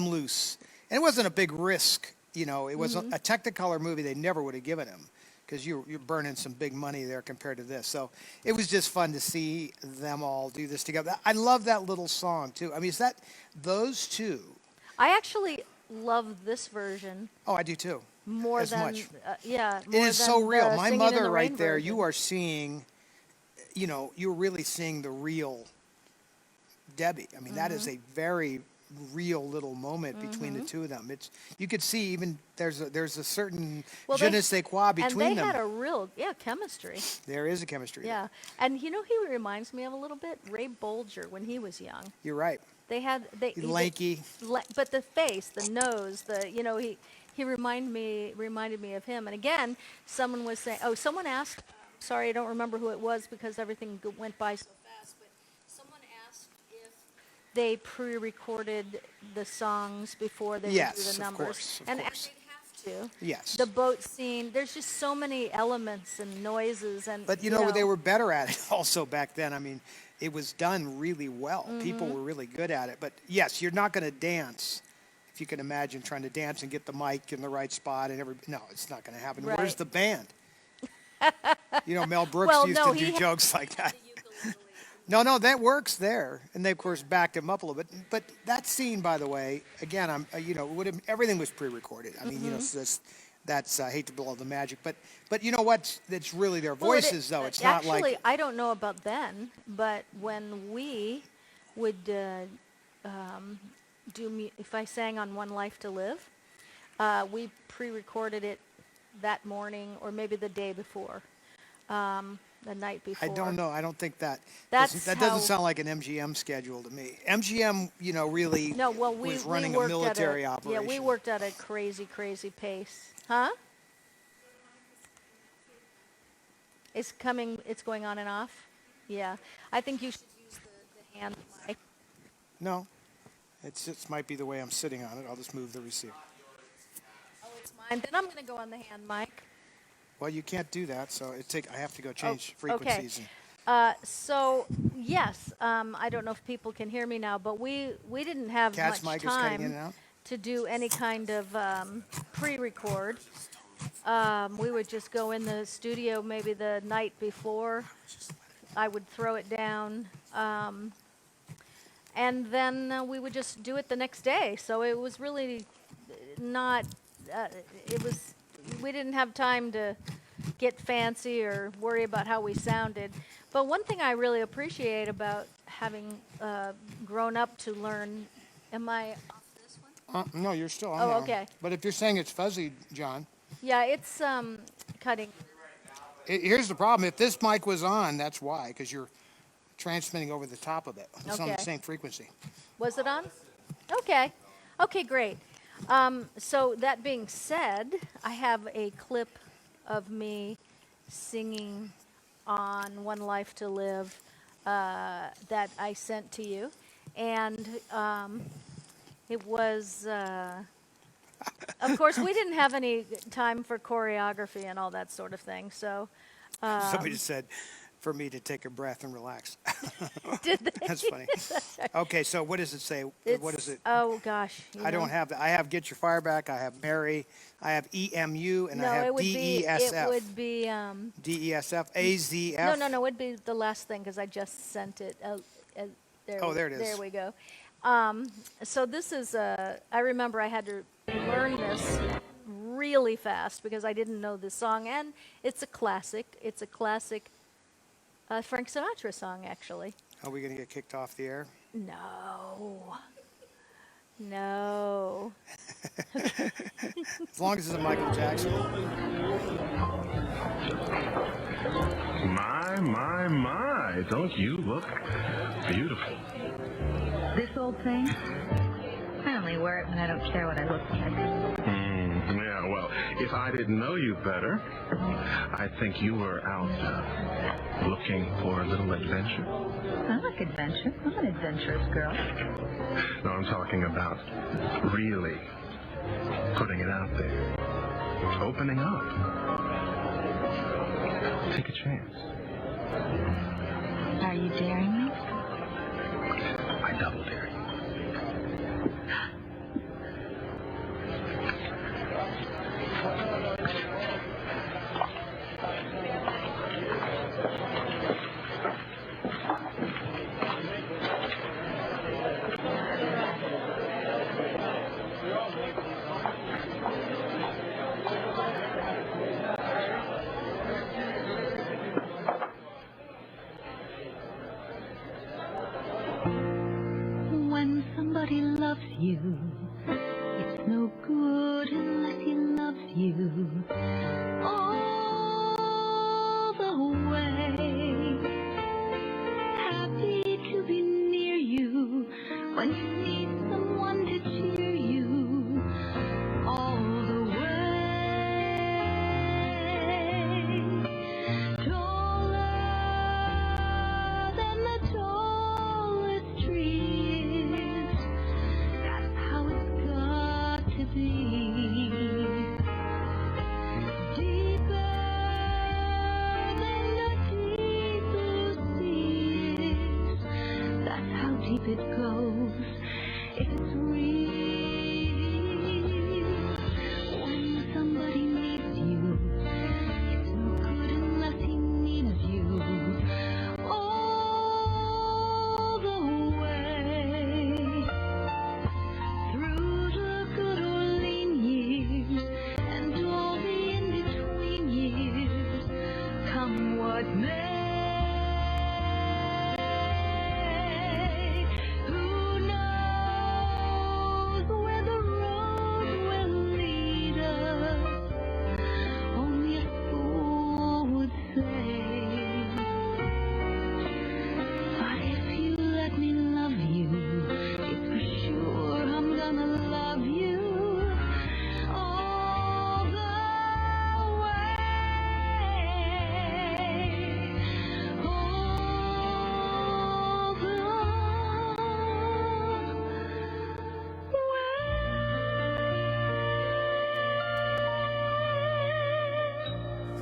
loose. And it wasn't a big risk, It was a Technicolor movie. They never would have given him, because you're burning some big money there compared to this. So it was just fun to see them all do this together. I love that little song too. I mean, is that those two? I actually love this version Oh, I do too. more As than much. yeah. It more is than so real. the My Singing in mother the right Rain there. version. You are seeing. You're really seeing the real Debbie. I mean, that is a very real little moment between the two of them. You could see even there's a certain je ne sais quoi between and they them. had a real chemistry. There is a chemistry. Yeah, and he reminds me of a little bit Ray Bolger when he was young. You're right. Lanky. But the face, the nose, he reminded me of him. And again, someone was saying, someone asked. Sorry, I don't remember who it was because everything went by so fast. But someone asked if they pre-recorded the songs before they would do the numbers. Of course. And they'd have to. Yes. The boat scene. There's just so many elements and noises and. But they were better at it also back then. I mean, it was done really well. People were really good at it. But yes, you're not going to dance. If you can imagine trying to dance and get the mic in the right spot and no, it's not going to happen. Right. Where's the band? Mel Brooks used to do jokes like that. No, that works there, and they of course backed him up a little bit. But that scene, by the way, again, everything was pre-recorded. I mean, that's I hate to blow the magic, but you know what? It's really their voices, though. It's not like. Actually, I don't know about then, but when we would if I sang on One Life to Live, we pre-recorded it that morning or maybe the day before. the night before. I don't know. I don't think that. That's that how- doesn't sound like an MGM schedule to me. MGM, really No, well, was we running worked a military at operation. Yeah, we worked at a crazy pace. Huh? It's going on and off? Yeah. I think you should use the hand mic. No, it just might be the way I'm sitting on it. I'll just move the receiver. Oh, it's mine. Then I'm going to go on the hand mic. Well, you can't do that, so I have to go change Okay. frequencies. So, yes, I don't know if people can hear me now, but we didn't have Cat's much mic is cutting in and time out. to do any kind of pre-record. We would just go in the studio maybe the night before. I would throw it down, and then we would just do it the next day. So it was really not. We didn't have time to get fancy or worry about how we sounded. But one thing I really appreciate about having grown up to learn. Am I off this one? No, you're still on Oh, there. okay. But if you're saying it's fuzzy, John, Yeah, it's cutting. here's the problem. If this mic was on, that's why, because you're transmitting over the top of it. It's on the Okay. same frequency. Was it on? Okay. Okay, great. So that being said, I have a clip of me singing on One Life to Live that I sent to you. And it was, of course, we didn't have any time for choreography and all that sort of thing. So Somebody said for me to take a breath and relax. did they? That's funny. Okay, so what does it say? What is it? Oh, gosh. you I know. don't have that. I have Get Your Fire Back. I have Mary. I have EMU, and I No, have it would be, DESF. it would be, DESF, AZF. no, it'd be the last thing because I just sent it. There, Oh, there it is. There we go. So this is, I remember I had to learn this really fast because I didn't know this song, and it's a classic. It's a classic Frank Sinatra song, actually. Are we going to get kicked off the air? No. No. As long as it's a Michael Jackson. My, don't you look beautiful? This old thing? I only wear it when I don't care what I look like. Yeah, well, if I didn't know you better, I'd think you were out looking for a little adventure. I like adventure. I'm an adventurous girl. No, I'm talking about really putting it out there. Opening up. Take a chance. Are you daring me? I double dare you. When somebody loves you, it's no good unless he loves you all the way. Happy to be near you when you need someone to cheer you all the way. Taller than the tallest trees. That's how it's got to be. Deeper than the deep blue seas. That's how deep it goes. It's real. When somebody needs you, it's no good unless he needs you all the way. Through the good or lean years and all the in-between years, come what may. Who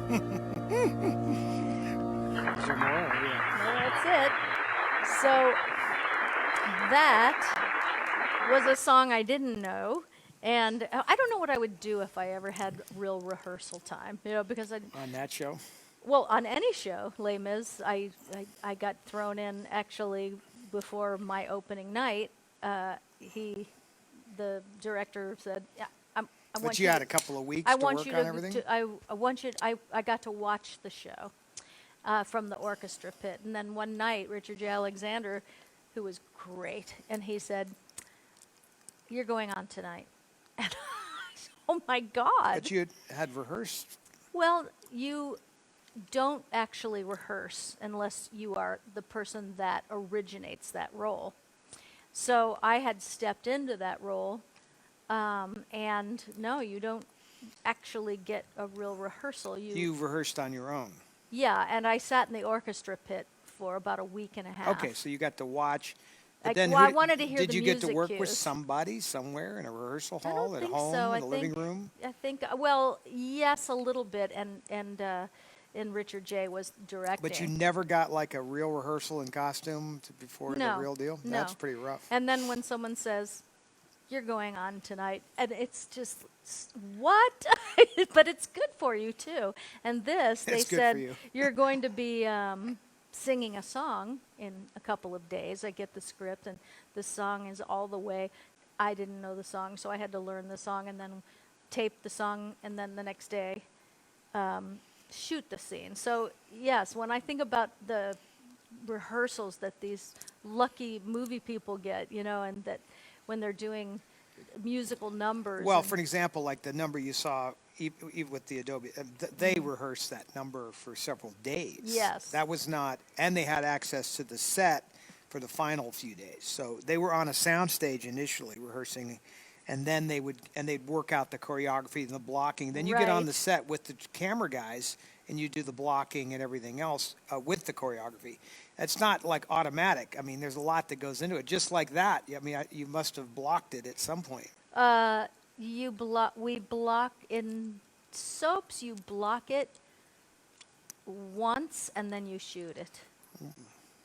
Is there more? Yeah. No, that's it. So that was a song I didn't know. And I don't know what I would do if I ever had real rehearsal time, because On that show? well, on any show, Les Mis, I got thrown in actually before my opening night. The director said, "Yeah, I want But you had a couple of weeks I to want work you on to, everything? I want you. I got to watch the show from the orchestra pit, and then one night, Richard J. Alexander, who was great, and he said, "You're going on tonight." And oh my God! But you had rehearsed. Well, you don't actually rehearse unless you are the person that originates that role. So I had stepped into that role, and no, you don't actually get a real rehearsal. You rehearsed on your own. Yeah, and I sat in the orchestra pit for about a week and a half. Okay, so you got to watch. But I- then well, I who- wanted to hear did the you get to music work with cues. somebody somewhere in a rehearsal I hall, don't at think home, so. in the living room? I think, well, yes, a little bit, and Richard J. was directing. But you never got like a real rehearsal in costume before No, the real deal? no. That's pretty rough. And then when someone says, "You're going on tonight," and it's just, what? But it's good for you, too. And this, they It's good for said, you. "You're going to be singing a song in a couple of days." I get the script, and the song is all the way. I didn't know the song, so I had to learn the song and then tape the song, and then the next day shoot the scene. So, yes, when I think about the rehearsals that these lucky movie people get, and that when they're doing musical numbers. Well, and- for an example, like the number you saw even with the Adobe, they rehearsed that number for several days. Yes. That was not, and they had access to the set for the final few days. So they were on a soundstage initially rehearsing, and then they'd work out the choreography and the blocking. Then you get on Right. the set with the camera guys, and you do the blocking and everything else with the choreography. It's not like automatic. I mean, there's a lot that goes into it. Just like that. I mean, you must have blocked it at some point. we block in soaps. You block it once and then you shoot it.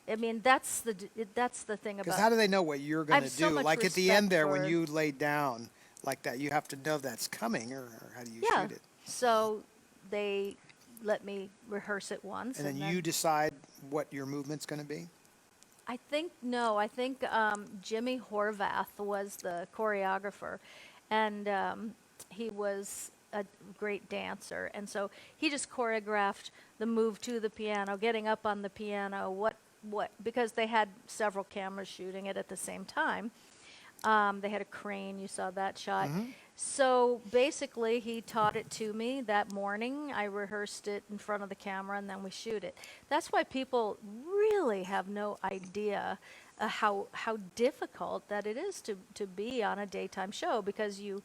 I mean, that's the thing Because about. how do they know what you're I going have to so do? much Like at the end respect there, when for- you lay down like that, you have to know that's coming, or how do you Yeah. shoot it? So they let me rehearse it once, And then you decide what your movement's going to be? I think Jimmy Horvath was the choreographer, and he was a great dancer, and so he just choreographed the move to the piano, getting up on the piano, what because they had several cameras shooting it at the same time. They had a crane, you saw that shot. So basically, he taught it to me that morning. I rehearsed it in front of the camera, and then we shoot it. That's why people really have no idea how difficult that it is to be on a daytime show, because you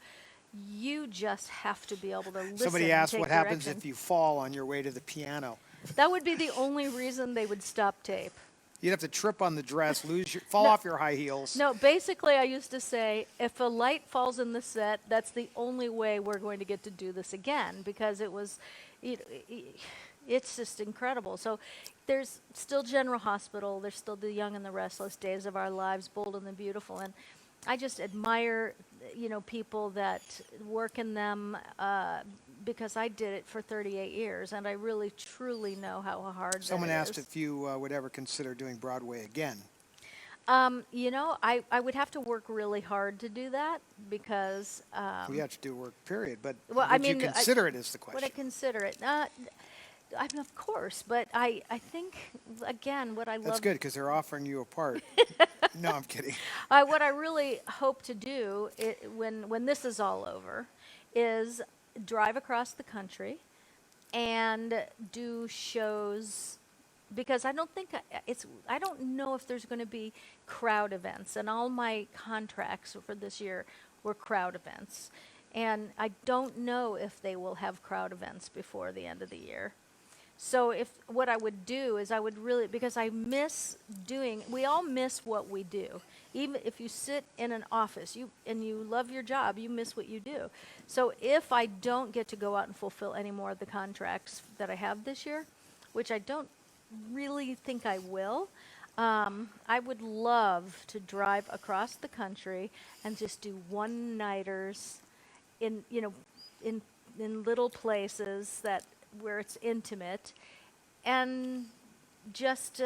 just have to be able to listen. Somebody and asked take what happens direction. if you fall on your way to the piano. That would be the only reason they would stop tape. You'd have to trip on the dress, fall off your high heels. No, basically, I used to say, if a light falls in the set, that's the only way we're going to get to do this again, because it's just incredible. So there's still General Hospital, there's still The Young and the Restless, Days of Our Lives, Bold and the Beautiful, and I just admire, people that work in them, because I did it for 38 years, and I really, truly know how hard Someone that asked is. if you would ever consider doing Broadway again. I would have to work really hard to do that, because We have to do work, period. But well, would I mean, you consider it is the would I question. consider it? I mean, of course, but I think, again, what I love. That's good, because they're offering you a part. No, I'm kidding. What I really hope to do when this is all over is drive across the country and do shows, because I don't think I don't know if there's going to be crowd events, and all my contracts for this year were crowd events, and I don't know if they will have crowd events before the end of the year. So what I would do is I would really, because I miss doing, we all miss what we do. Even if you sit in an office and you love your job, you miss what you do. So if I don't get to go out and fulfill any more of the contracts that I have this year, which I don't really think I will, I would love to drive across the country and just do one-nighters in, in little places where it's intimate, and just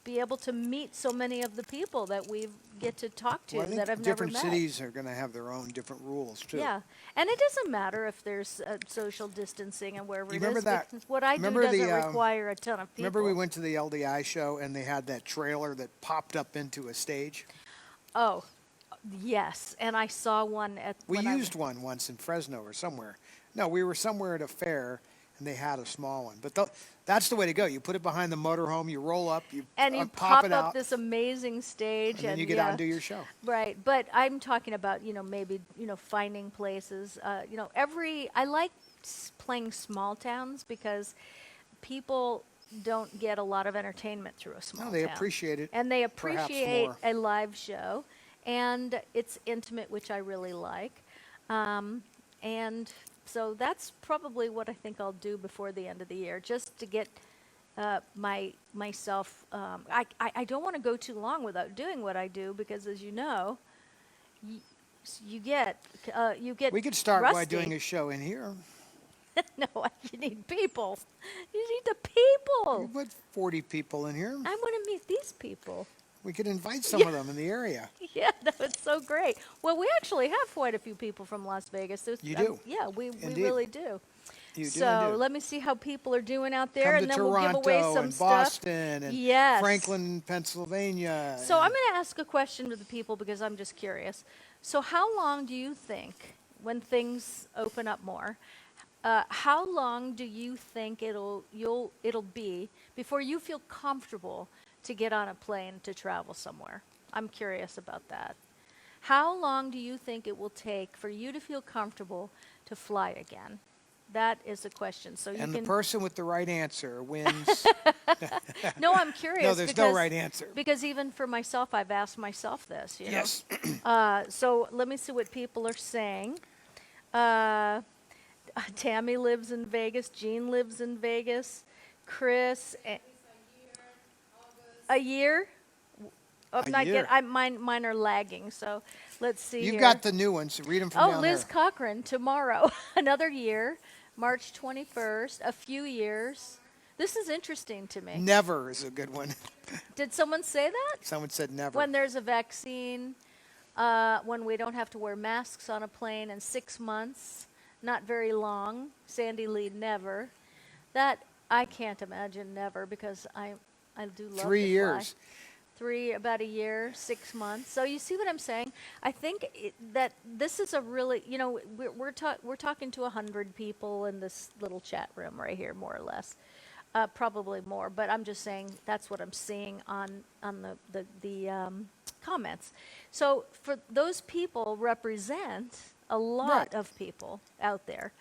be able to meet so many of the people that we get to talk to Well, I think that I've never different met. cities are going to have their own different rules too. Yeah, and it doesn't matter if there's social distancing and wherever You it is. remember that- because what I remember do doesn't the, require a ton of people. Remember we went to the LDI show and they had that trailer that popped up into a stage? Oh, yes, and I saw one at. We when I- used one once in Fresno or somewhere. No, we were somewhere at a fair and they had a small one. But that's the way to go. You put it behind the motorhome, you roll up, you pop it up out, this amazing stage, and then you get out and do your show. Right, but I'm talking about maybe finding places. I like playing small towns because people don't get a lot of entertainment through a small No, they town. appreciate it. And they perhaps appreciate more. a live show, and it's intimate, which I really like. And so that's probably what I think I'll do before the end of the year, just to get myself. I don't want to go too long without doing what I do because, as you know, you get We could start by rusty. doing a show in here. No, you need people. You need the people. We put 40 people in here. I want to meet these people. We could invite some of them in the area. Yeah, that was so great. Well, we actually have quite a few people from Las Vegas. You do? Yeah, we Indeed. really do. You do So indeed. let me see how people are doing out there, Come and to then we'll give away Toronto some and stuff. Boston and Yes. Franklin, Pennsylvania. So I'm going to ask a question to the people because I'm just curious. So how long do you think, when things open up more, how long do you think it'll be before you feel comfortable to get on a plane to travel somewhere? I'm curious about that. How long do you think it will take for you to feel comfortable to fly again? That is a question. So you and can. the person with the right answer wins. No, I'm curious. No, there's no right answer. Because even for myself, I've asked myself this. Yes. So let me see what people are saying. Tammy lives in Vegas. Jean lives in Vegas. Chris. A year? Oh, A not year. yet. Mine are lagging. So let's see You've here. got the new ones. Read them from Oh, down Liz there. Cochran, tomorrow. Another year. March 21st. A few years. This is interesting to me. Never is a good one. Did someone say that? Someone said never. When there's a vaccine, when we don't have to wear masks on a plane in 6 months, not very long. Sandy Lee, never. That I can't imagine never because I do love 3 to years. fly. About a year, 6 months. So you see what I'm saying? I think that this is a really, we're talking to 100 people in this little chat room right here, more or less. Probably more, but I'm just saying that's what I'm seeing on the comments. So for those people represent a lot Right. of people out there.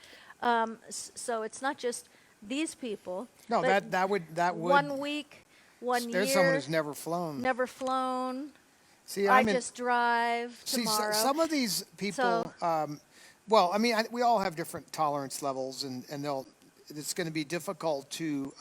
So it's not just these people. No, but that would 1 week, 1 year. There's someone who's never flown. Never flown. See, I I'm in- just drive See, tomorrow. some of these people, well, I mean, we all have different tolerance levels, and it's going to be difficult to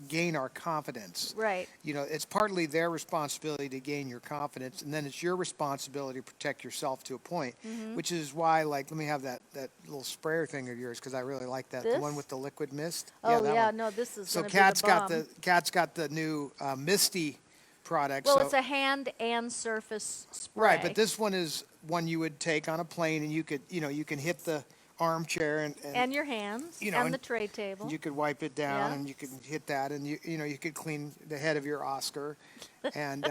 gain our confidence. Right. It's partly their responsibility to gain your confidence, and then it's your responsibility to protect yourself to a point, Mm-hmm. which is why, let me have that little sprayer thing of yours, because I really like that. The one This? with the liquid mist. Oh that yeah, one. no, this is So gonna Kat's be the got bomb. Kat's got the new Misty product. Well, so, it's a hand and surface spray. right, but this one is one you would take on a plane, and you could, you can hit the armchair and your hands and and the tray table. you could wipe it down, Yeah. and you could hit that, and you could clean the head of your Oscar, and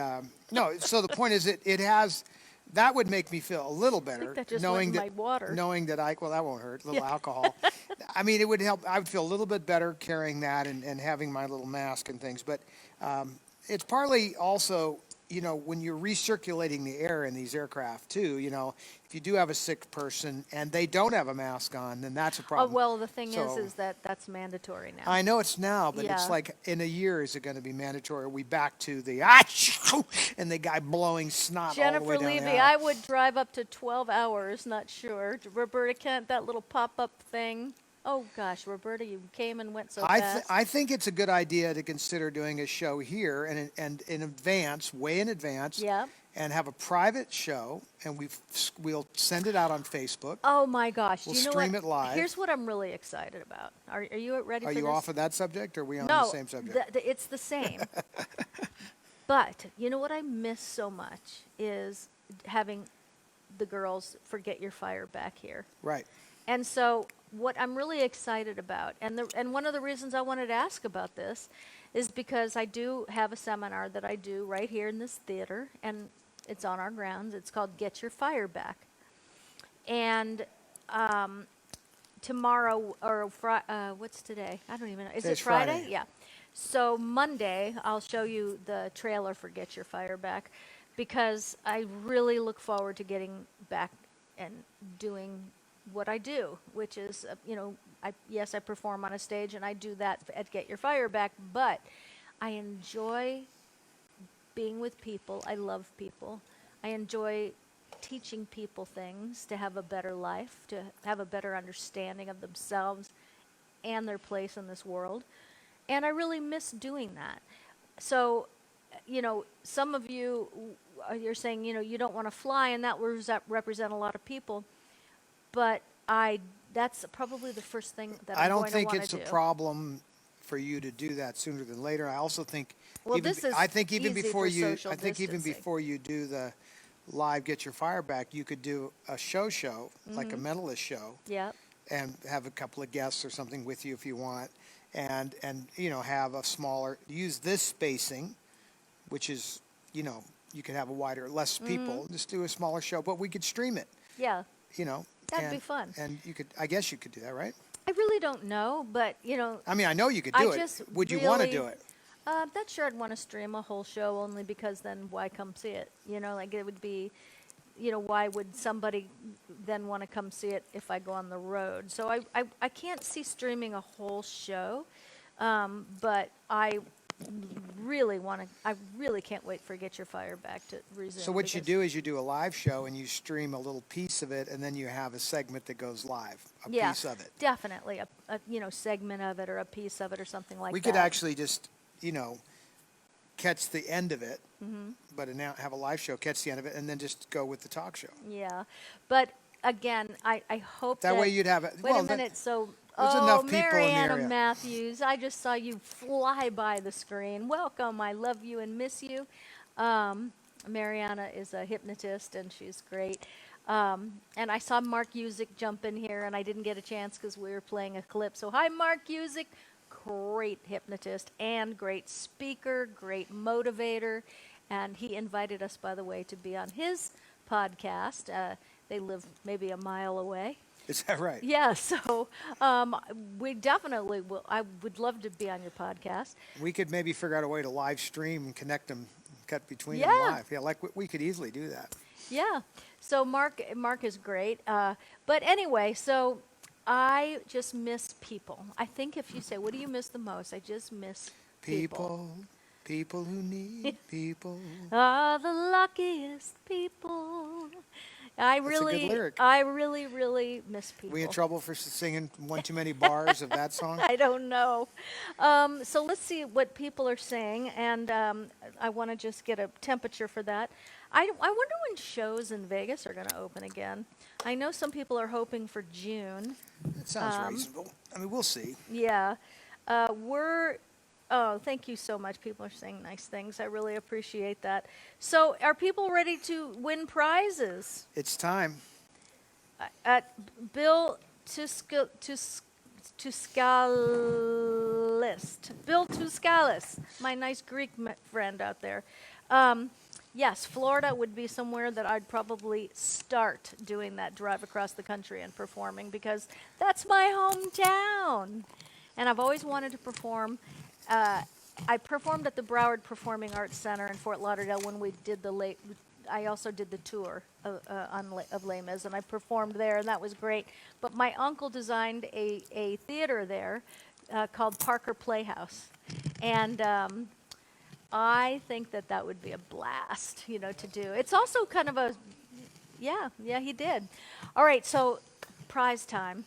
no. So the point is, it has that would make me feel a little better, that just knowing went in my water. knowing that well, that won't hurt. A little alcohol. I mean, it would help. I would feel a little bit better carrying that and having my little mask and things. But it's partly also you know, when you're recirculating the air in these aircraft too, you know, if you do have a sick person and they don't have a mask on, then that's a Oh, problem. well, the thing So- is that that's mandatory now. I know it's now, but Yeah. it's like in a year, is it going to be mandatory? Are we back to the achoo and the guy blowing snot all the Jennifer way down Levy, the I aisle? would drive up to 12 hours, not sure. Roberta Kent, that little pop-up thing. Oh, gosh, Roberta, you came and went so fast. I think it's a good idea to consider doing a show here and in advance, way in advance. Yeah. And have a private show, and we'll send it out on Facebook. Oh, my gosh. We'll Do you know stream what? it live. Here's what I'm really excited about. Are you ready Are for you this? off of that subject, or are we on No, the same subject? it's the same. But you know what I miss so much is having the girls forget your fire back here. Right. And so what I'm really excited about, and one of the reasons I wanted to ask about this is because I do have a seminar that I do right here in this theater, and it's on our grounds. It's called Get Your Fire Back. And tomorrow, or what's today? I don't even know. Is it Today's Friday? Friday. Yeah. So Monday, I'll show you the trailer for Get Your Fire Back, because I really look forward to getting back and doing what I do, which is, you know, yes, I perform on a stage, and I do that at Get Your Fire Back, but I enjoy being with people. I love people. I enjoy teaching people things to have a better life, to have a better understanding of themselves and their place in this world. And I really miss doing that. So, you know, some of you, you're saying, you know, you don't want to fly, and that would represent a lot of people. But that's probably the first thing that I I'm don't going to think want it's to a do. problem for you to do that sooner than later. I also think, Well, even, this is I think even easy before for you, social I think even distancing. before you do the live Get Your Fire Back, you could do a show, like a mentalist show, Yeah. and have a couple of guests or something with you if you want, and you know, have a smaller, use this spacing, which is, you know, you could have a less people, just do a smaller show, but we could stream it, Yeah. you know. That'd and, be fun. And you could, I guess you could do that, right? I really don't know, but, you know, I mean, I know you could I do it. just Would you want to really- do it? I'm not sure I'd want to stream a whole show, only because then why come see it? You know, like it would be, you know, why would somebody then want to come see it if I go on the road? So I can't see streaming a whole show, but I really can't wait for Get Your Fire Back to resume. So what you because- do is you do a live show and you stream a little piece of it, and then you have a segment that goes live, a Yeah, piece of it. definitely a you know, segment of it or a piece of it or something like We that. could actually just, you know, catch the end of it, Mm-hmm. but now have a live show, catch the end of it, and then just go with the talk show. Yeah, but again, I hope That that way you'd have it. Wait well, a then- minute. So, there's enough people in the Mariana area. Matthews, I just saw you fly by the screen. Welcome. I love you and miss you. Mariana is a hypnotist, and she's great. And I saw Mark Usick jump in here, and I didn't get a chance because we were playing a clip. So, hi, Mark Usick. Great hypnotist and great speaker, great motivator. And he invited us, by the way, to be on his podcast. They live maybe a mile away. Is that right? Yeah, so we definitely will. I would love to be on your podcast. We could maybe figure out a way to live stream and connect them, cut between them Yeah. live. Yeah, like we could easily do that. Yeah, so Mark is great. But anyway, so I just miss people. I think if you say, what do you miss the most? I just miss people. People who need people. Are the luckiest people. I a good really, lyric. I really miss people. We in trouble for singing one too many bars of that song? I don't know. So let's see what people are saying, and I want to just get a temperature for that. I wonder when shows in Vegas are going to open again. I know some people are hoping for June. That sounds reasonable. I mean, we'll see. Yeah. Thank you so much. People are saying nice things. I really appreciate that. So are people ready to win prizes? It's time. Bill Tuskalis. Bill Tuskalis, my nice Greek friend out there. Yes, Florida would be somewhere that I'd probably start doing that drive across the country and performing, because that's my hometown. And I've always wanted to perform I performed at the Broward Performing Arts Center in Fort Lauderdale when we did I also did the tour of Les Mis, and I performed there, and that was great. But my uncle designed a theater there called Parker Playhouse, and I think that would be a blast, to do. It's also kind of a, yeah, he did. All right, so prize time.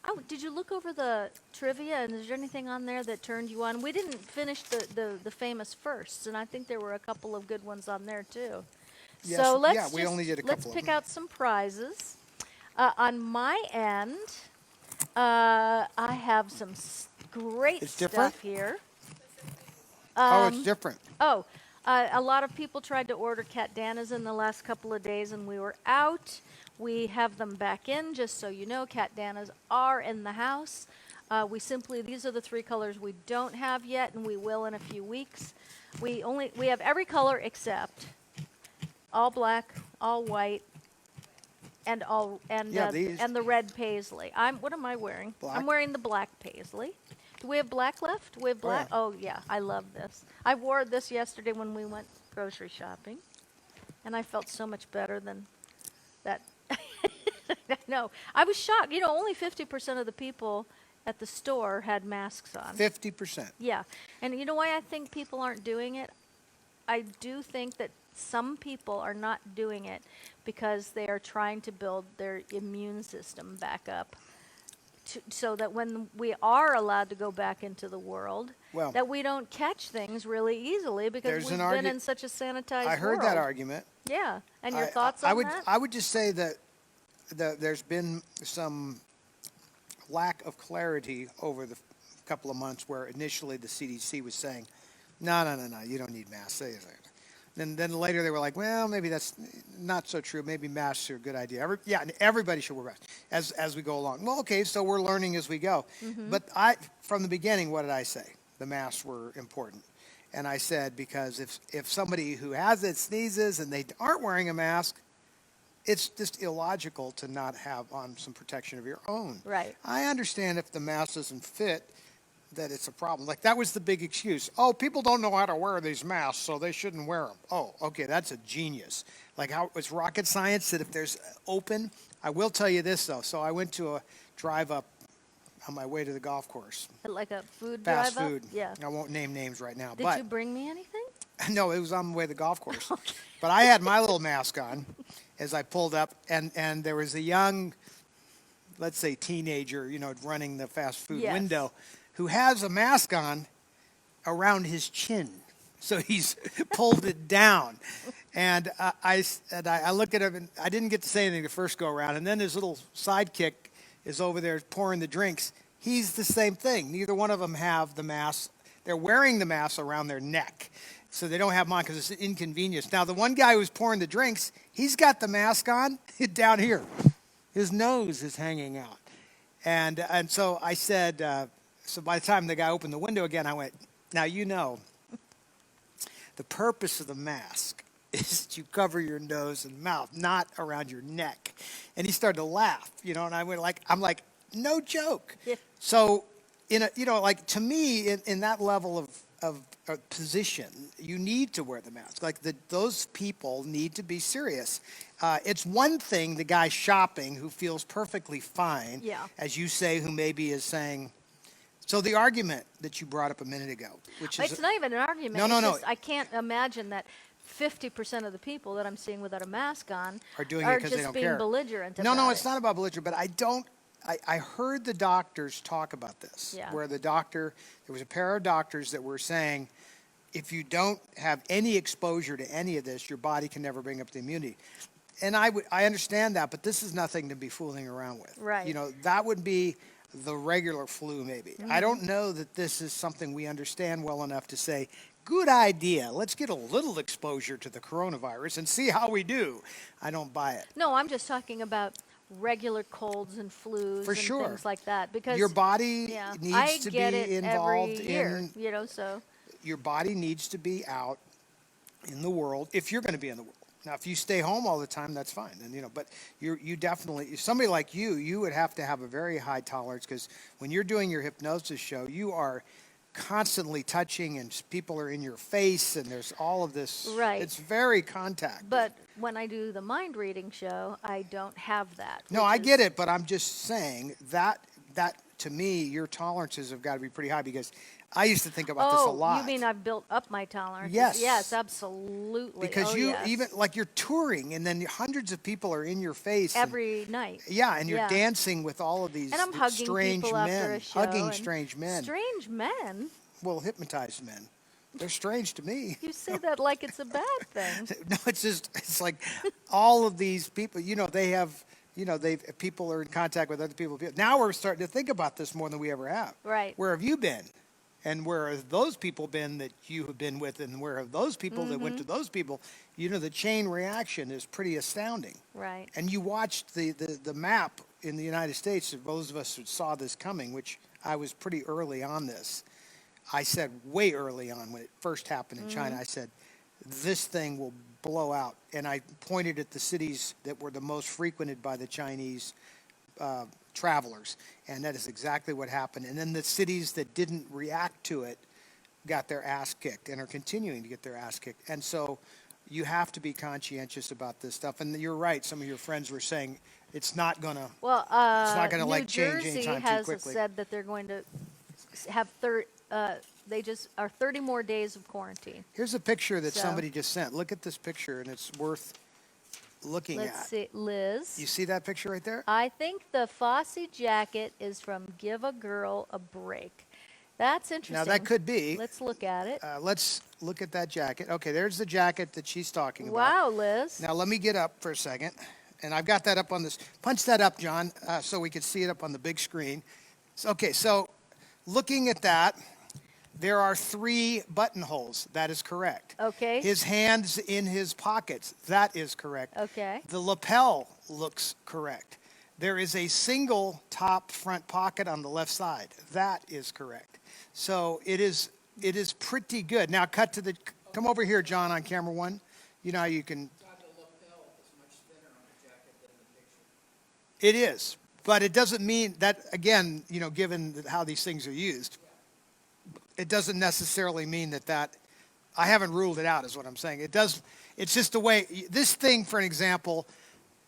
Oh, did you look over the trivia, and is there anything on there that turned you on? We didn't finish the famous firsts, and I think there were a couple of good ones on there, too. Yes, So let's yeah, we only did a couple let's of pick them. out some prizes. On my end, I have some great It's stuff different? here. Oh, it's different. Oh, a lot of people tried to order Cat Danas in the last couple of days, and we were out. We have them back in, just so you know. Cat Danas are in the house. These are the 3 colors we don't have yet, and we will in a few weeks. We have every color except all black, all white, and the red paisley. What am I wearing? Black? I'm wearing the black paisley. Do we have black left? Do we have black? yeah. Oh, yeah, I love this. I wore this yesterday when we went grocery shopping, and I felt so much better than that. No, I was shocked. Only 50% of the people at the store had masks on. 50%. Yeah, and you know why I think people aren't doing it? I do think that some people are not doing it because they are trying to build their immune system back up so that when we are allowed to go back into the world, Well, that we don't catch things really easily because there's we've an been in such a sanitized I heard world. that argument. Yeah, and your I- thoughts I on would, that? I would just say that there's been some lack of clarity over the couple of months where initially the CDC was saying, no, you don't need masks. Then later they were like, well, maybe that's not so true. Maybe masks are a good idea. Everybody should wear masks as we go along. Well, okay, so we're learning as we go. But from the beginning, what did I say? The masks were important. And I said, because if somebody who has it sneezes and they aren't wearing a mask, it's just illogical to not have on some protection of your own. Right. I understand if the mask doesn't fit, that it's a problem. Like, that was the big excuse. Oh, people don't know how to wear these masks, so they shouldn't wear them. Oh, okay, that's a genius. Like, how it's rocket science that if there's open. I will tell you this, though. So I went to a drive-up on my way to the golf course. Like a food Fast drive-up? food. Yeah. I won't name names right now. Did you bring me anything? No, it was on the way to the golf course. But I had my little mask on as I pulled up, and there was a young, let's say, teenager, running the fast food Yes. window, who has a mask on around his chin. So he's pulled it down. And I look at him, and I didn't get to say anything the first go around. And then his little sidekick is over there pouring the drinks. He's the same thing. Neither one of them have the mask. They're wearing the mask around their neck. So they don't have them on because it's an inconvenience. Now, the one guy who's pouring the drinks, he's got the mask on down here. His nose is hanging out. And so I said, so by the time the guy opened the window again, I went, now the purpose of the mask is that you cover your nose and mouth, not around your neck. And he started to laugh, and I'm like, no joke. Yeah. So, to me, in that level of position, you need to wear the mask. Those people need to be serious. It's one thing, the guy shopping who feels perfectly fine, Yeah. as you say, who maybe is saying. So the argument that you brought up a minute ago, which is It's not even an argument. No, It's no, no. just I can't imagine that 50% of the people that I'm seeing without a mask on Are doing it 'cause they just don't being care. belligerent No, about it's it. not about belligerent, but I heard the doctors talk about this, Yeah. where there was a pair of doctors that were saying, if you don't have any exposure to any of this, your body can never bring up the immunity. And I understand that, but this is nothing to be fooling around with. Right. That would be the regular flu, maybe. I don't know that this is something we understand well enough to say, good idea, let's get a little exposure to the coronavirus and see how we do. I don't buy it. No, I'm just talking about regular colds and flus For and sure. things like that. Because Your body yeah, needs I to get be it involved every year, in. so Your body needs to be out in the world if you're going to be in the world. Now, if you stay home all the time, that's fine. And but you definitely, somebody like you would have to have a very high tolerance, because when you're doing your hypnosis show, you are constantly touching and people are in your face and there's all of this. Right. It's very contact. But when I do the mind reading show, I don't have that. No, I get it, but I'm just saying that to me, your tolerances have got to be pretty high because I used to think about this a lot. Oh, you mean I've built up my tolerance? Yes. Yes, absolutely. Because Oh, you yes. even like you're touring and then hundreds of people are in your face. Every night. Yeah, and you're Yeah. dancing with all of these And I'm hugging strange people men. after a show. Hugging and strange men. Strange men? Well, hypnotized men. They're strange to me. You say that like it's a bad thing. No, it's like all of these people, they have, people are in contact with other people. Now we're starting to think about this more than we ever have. Right. Where have you been? And where have those people been that you have been with? And where have those people that went to those people? The chain reaction is pretty astounding. Right. And you watched the map in the United States, those of us who saw this coming, which I was pretty early on this. I said way early on when it first happened in China, I said, this thing will blow out. And I pointed at the cities that were the most frequented by the Chinese travelers. And that is exactly what happened. And then the cities that didn't react to it got their ass kicked and are continuing to get their ass kicked. And so you have to be conscientious about this stuff. And you're right. Some of your friends were saying it's not going to Well, it's not going to New like change Jersey anytime too has quickly. said that they're going to have they just are 30 more days of quarantine. Here's a picture that So- somebody just sent. Look at this picture, and it's worth looking Let's at. see, Liz. You see that picture right there? I think the Fosse jacket is from Give a Girl a Break. That's interesting. Now, that could be. Let's look at it. Let's look at that jacket. Okay, there's the jacket that she's talking about. Wow, Liz. Now, let me get up for a second. And I've got that up on this. Punch that up, John, so we can see it up on the big screen. Okay, so looking at that, there are 3 buttonholes. That is correct. Okay. His hands in his pockets. That is correct. Okay. The lapel looks correct. There is a single top front pocket on the left side. That is correct. So it is pretty good. Now come over here, John, on camera 1. You know how you can. It is, but it doesn't mean that, again, given how these things are used, it doesn't necessarily mean that I haven't ruled it out is what I'm saying. It's just the way, this thing, for an example,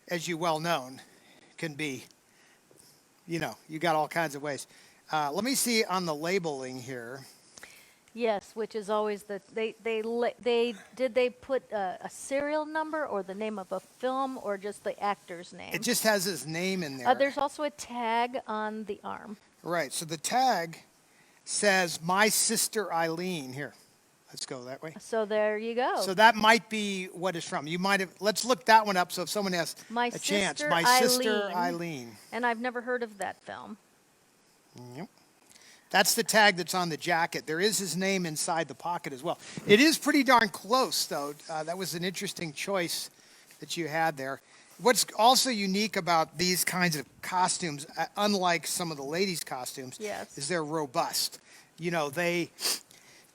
as you well known, can be, you got all kinds of ways. Let me see on the labeling here. Yes, which is always did they put a serial number or the name of a film or just the actor's name? It just has his name in there. There's also a tag on the arm. Right, so the tag says, My Sister Eileen. Here, let's go that way. So there you go. So that might be what it's from. You might have, let's look that one up so if someone has My a chance. Sister My Sister Eileen. Eileen. And I've never heard of that film. Yep. That's the tag that's on the jacket. There is his name inside the pocket as well. It is pretty darn close, though. That was an interesting choice that you had there. What's also unique about these kinds of costumes, unlike some of the ladies' costumes, Yes. is they're robust. They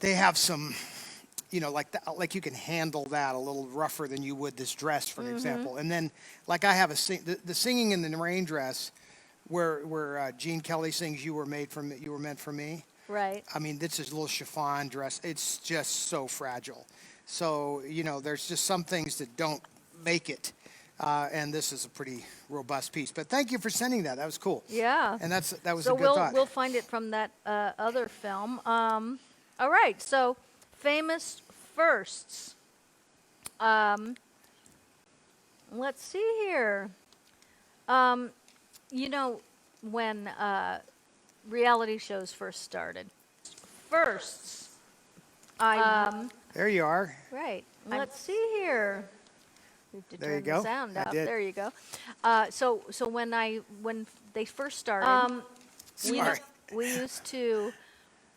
have some, like you can handle that a little rougher than you would this dress, for example. And then, like I have the singing in the rain dress, where Gene Kelly sings "You Were Meant for Me." Right. I mean, this is a little chiffon dress. It's just so fragile. So there's just some things that don't make it. And this is a pretty robust piece. But thank you for sending that. That was cool. Yeah. And that was So a good thought. we'll find it from that other film. All right. So famous firsts. Let's see here. When reality shows first started. Firsts. There you are. Right. Let's see here. We have to There you turn go. the sound I out. did. There you go. So when they first started, Sorry. we used to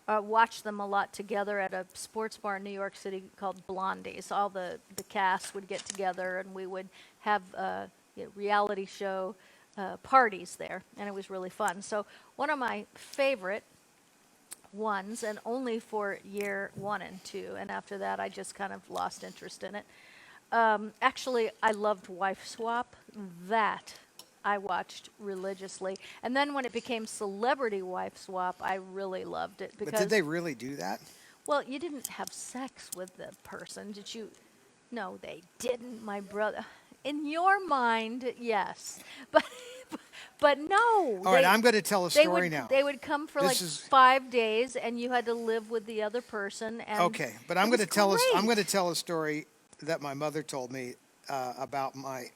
watch them a lot together at a sports bar in New York City called Blondie's. All the cast would get together and we would have reality show parties there, and it was really fun. So one of my favorite ones, and only for year 1 and 2, and after that I just kind of lost interest in it. Actually, I loved Wife Swap. That I watched religiously. And then when it became Celebrity Wife Swap, I really loved it But because, did they really do that? well, you didn't have sex with the person, did you? No, they didn't, my brother. In your mind, yes, but no. All right, I'm going to tell a story now. They would come for like This is- 5 days, and you had to live with the other person. And Okay, but it I'm going was to tell us. I'm great. going to tell a story that my mother told me about my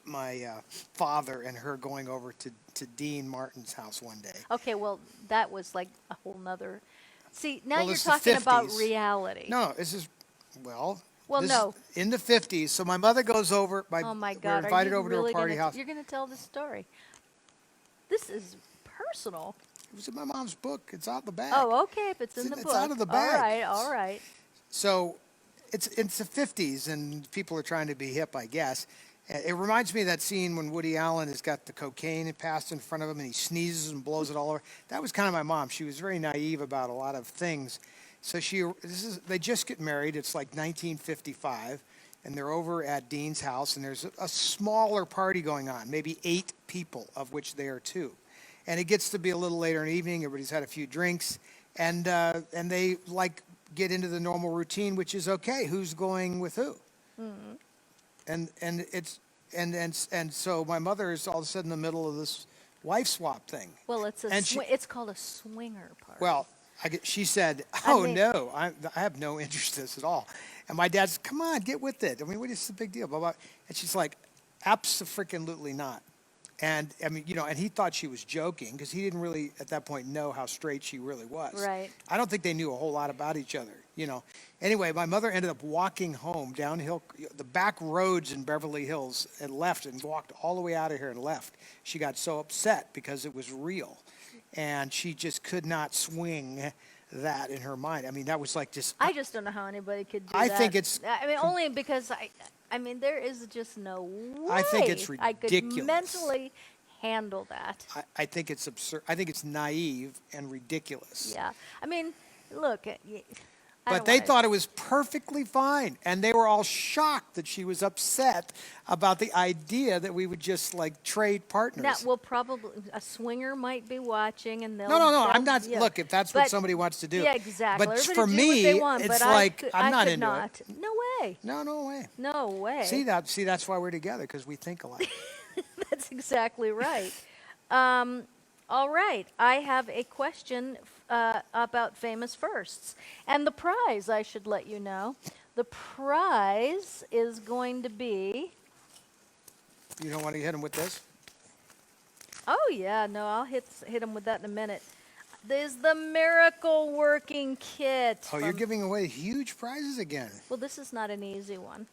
father and her going over to Dean Martin's house one day. Okay, well, that was like a whole nother. See, now Well, you're it's the talking about 50s. reality. No, this is well. Well, this no. is in the 50s. So my mother goes over. Oh my We're God! invited are you over really to a party gonna, house. You're going to tell the story. This is personal. It was in my mom's book. It's out the bag. Oh, okay. If it's in the It's book, out of the bag. All right, all right. So it's the 50s, and people are trying to be hip, I guess. It reminds me of that scene when Woody Allen has got the cocaine passed in front of him, and he sneezes and blows it all over. That was kind of my mom. She was very naive about a lot of things. So they just get married. It's like 1955, and they're over at Dean's house, and there's a smaller party going on, maybe 8 people, of which they are 2. And it gets to be a little later in the evening. Everybody's had a few drinks, and they like get into the normal routine, which is okay. Who's going with who? And so my mother is all of a sudden in the middle of this wife swap thing. Well, it's it's called a swinger party. Well, she said, "Oh mean- no, I have no interest in this at all." And my dad said, "Come on, get with it. I mean, what is the big deal?" Blah, blah. And she's like, "Abso-freaking-lutely not." And I mean, and he thought she was joking because he didn't really at that point know how straight she really was. Right. I don't think they knew a whole lot about each other. Anyway, my mother ended up walking home downhill, the back roads in Beverly Hills, and left and walked all the way out of here and left. She got so upset because it was real, and she just could not swing that in her mind. I mean, that was like just. I just don't know how anybody could do I that. think it's I mean, only because I mean, there is just no way. I think it's I could ridiculous. mentally handle that. I think it's absurd. I think it's naive and ridiculous. Yeah. I mean, look. But they thought it was perfectly fine, and they were all shocked that she was upset about the idea that we would just like trade partners. Now, well, probably a swinger might be watching, and they'll. No, they'll- I'm not. yeah. Look, if that's what But- somebody wants to do. Yeah, exactly. But Everybody for do what me, they want, it's but like I I'm not could into not. it. No way. No way. No way. See, that's why we're together, because we think alike. That's exactly right. All right. I have a question about famous firsts. And the prize, I should let you know. The prize is going to be. You don't want to hit him with this? Oh, yeah. No, I'll hit him with that in a minute. There's the Miracle Working Kit. Oh, you're giving away huge prizes again. Well, this is not an easy one.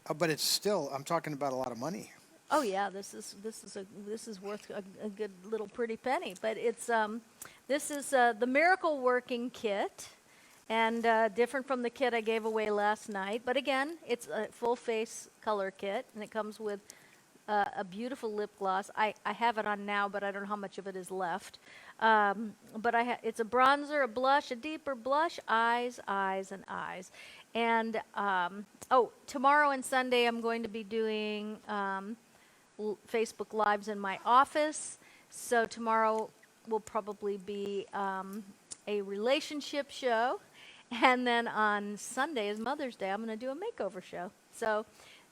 Oh, but it's still. I'm talking about a lot of money. Oh yeah, this is worth a good little pretty penny. But it's this is the Miracle Working Kit, and different from the kit I gave away last night. But again, it's a full face color kit, and it comes with a beautiful lip gloss. I have it on now, but I don't know how much of it is left. But it's a bronzer, a blush, a deeper blush, eyes, and eyes. And tomorrow and Sunday I'm going to be doing Facebook Lives in my office. So tomorrow will probably be a relationship show. And then on Sunday is Mother's Day. I'm going to do a makeover show. So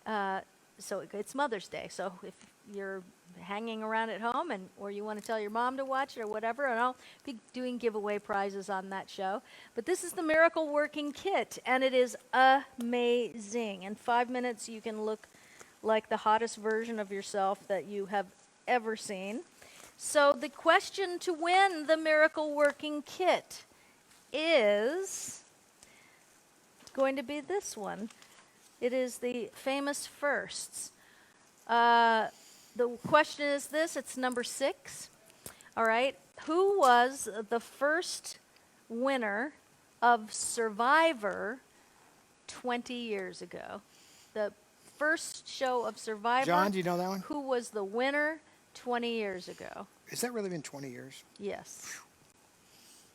it's Mother's Day. So if you're hanging around at home or you want to tell your mom to watch it or whatever, and I'll be doing giveaway prizes on that show. But this is the Miracle Working Kit, and it is amazing. In 5 minutes, you can look like the hottest version of yourself that you have ever seen. So the question to win the Miracle Working Kit is going to be this one. It is the famous firsts. The question is this. It's number 6. All right. Who was the first winner of Survivor 20 years ago? The first show of Survivor. John, do you know that one? Who was the winner 20 years ago? Has that really been 20 years? Yes.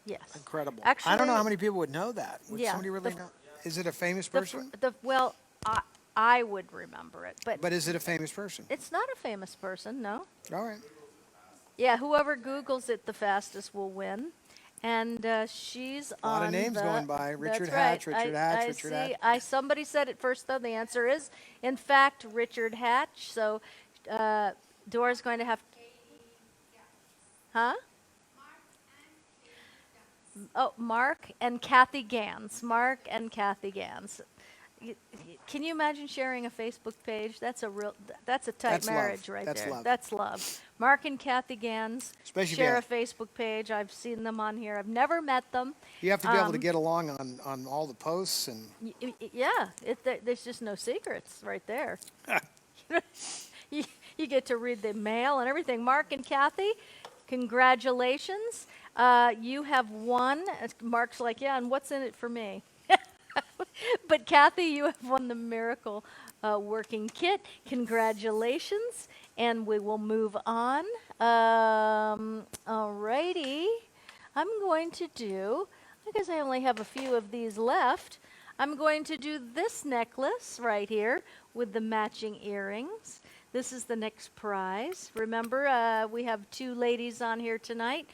Yes. Incredible. Actually, I don't know how many people would know that. Would yeah, somebody really the- know? Is it a famous The person? well, I would remember it. But is it a famous person? it's not a famous person, no. All right. Yeah, whoever Googles it the fastest will win. And she's on A lot of names the, going by. Richard that's Hatch, right. Richard Hatch, I Richard see. Hatch. Somebody said it first, though. The answer is, in fact, Richard Hatch. So Dora's going to have... Huh? Oh, Mark and Kathy Gans. Mark and Kathy Gans. Can you imagine sharing a Facebook page? That's a tight That's love. marriage right That's there. love. That's love. Mark and Kathy Gans Especially if share you a Facebook page. I've seen them on here. I've never met them. You have to be able to get along on all the posts and Yeah, there's just no secrets right there. You get to read the mail and everything. Mark and Kathy, congratulations. You have won. Mark's like, yeah, and what's in it for me? But Kathy, you have won the Miracle Working Kit. Congratulations. And we will move on. Alrighty. I'm going to do, I guess I only have a few of these left. I'm going to do this necklace right here with the matching earrings. This is the next prize. Remember, we have two ladies on here tonight.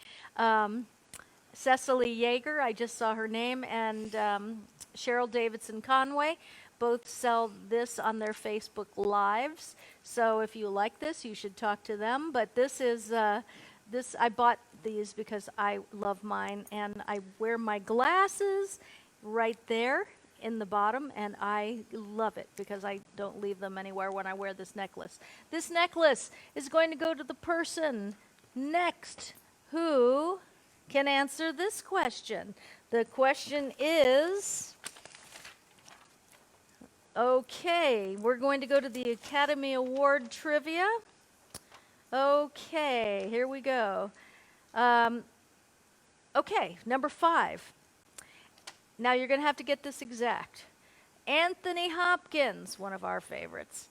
Cecily Yeager, I just saw her name, and Cheryl Davidson Conway both sell this on their Facebook Lives. So if you like this, you should talk to them. But this is, I bought these because I love mine, and I wear my glasses right there in the bottom, and I love it because I don't leave them anywhere when I wear this necklace. This necklace is going to go to the person next who can answer this question. The question is, okay, we're going to go to the Academy Award trivia. Okay, here we go. Okay, number 5. Now you're going to have to get this exact. Anthony Hopkins, one of our favorites,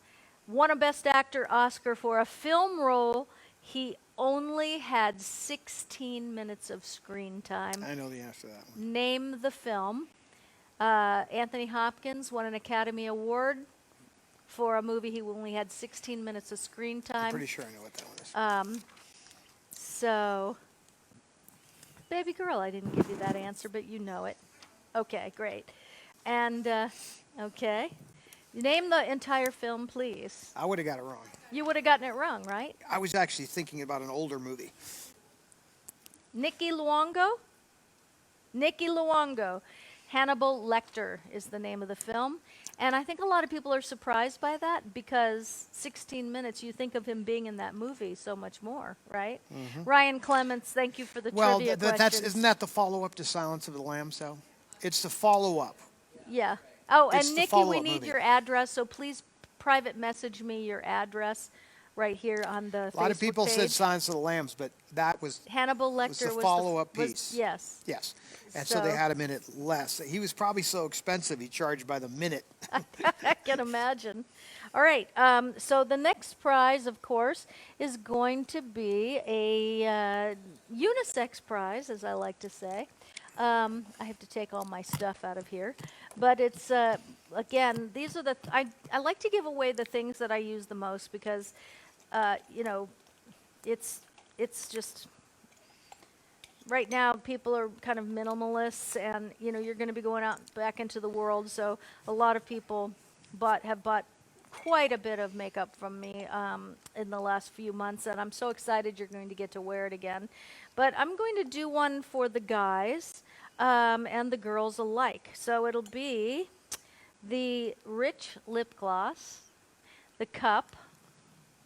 won a Best Actor Oscar for a film role he only had 16 minutes of screen time. I know the answer to that one. Name the film. Anthony Hopkins won an Academy Award for a movie he only had 16 minutes of screen time. I'm pretty sure I know what that one is. So, baby girl, I didn't give you that answer, but you know it. Okay, great. And, okay. Name the entire film, please. I would have got it wrong. You would have gotten it wrong, right? I was actually thinking about an older movie. Nikki Luongo? Nikki Luongo. Hannibal Lecter is the name of the film. And I think a lot of people are surprised by that because 16 minutes, you think of him being in that movie so much more, right? Mm-hmm. Ryan Clements, thank you for the trivia questions. Isn't that the follow-up to Silence of the Lambs, though? It's the follow-up. Yeah. Oh, It's and the Nikki, we follow-up need movie. your address, so please private message me your address right here on the A lot of Facebook people said page. Silence of the Lambs, but that was Hannibal Lecter the was follow-up was- piece. Yes. Yes. And so they So- had him in it less. He was probably so expensive, he charged by the minute. I can imagine. All right. So the next prize, of course, is going to be a unisex prize, as I like to say. I have to take all my stuff out of here. But it's, again, these are the, I like to give away the things that I use the most because, you know, it's just, right now people are kind of minimalists and, you know, you're going to be going out back into the world. So a lot of people have bought quite a bit of makeup from me in the last few months, and I'm so excited you're going to get to wear it again. But I'm going to do one for the guys and the girls alike. So it'll be the Rich Lip Gloss, the cup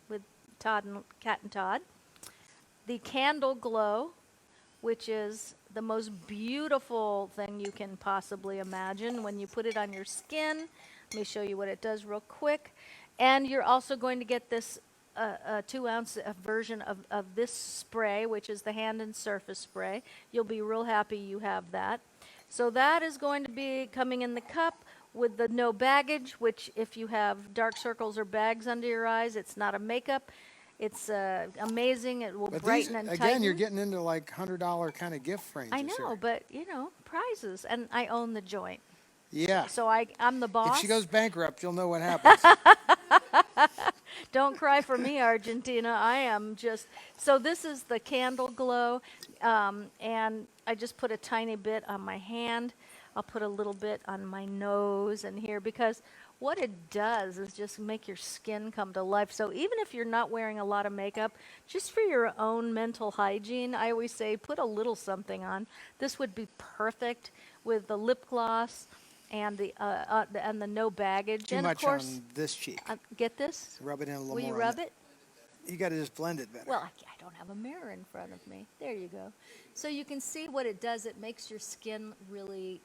with Todd and Cat and Todd, the Candle Glow, which is the most beautiful thing you can possibly imagine when you put it on your skin. Let me show you what it does real quick. And you're also going to get this 2-ounce version of this spray, which is the hand and surface spray. You'll be real happy you have that. So that is going to be coming in the cup with the no baggage, which if you have dark circles or bags under your eyes, it's not a makeup. It's amazing. It will But brighten these, and again, tighten. you're getting into like $100 kind of gift ranges I know, here. but, you know, prizes. And I own the joint. Yeah. So I'm the boss. If she goes bankrupt, you'll know what happens. Don't cry for me, Argentina. I am just, so this is the candle glow, and I just put a tiny bit on my hand. I'll put a little bit on my nose and here, because what it does is just make your skin come to life. So even if you're not wearing a lot of makeup, just for your own mental hygiene, I always say put a little something on. This would be perfect with the lip gloss and the no baggage. Too and much of course, on this cheek. get this? Rub it in a little Will more. you on rub that. it? You got to just blend it better. Well, I don't have a mirror in front of me. There you go. So you can see what it does. It makes your skin really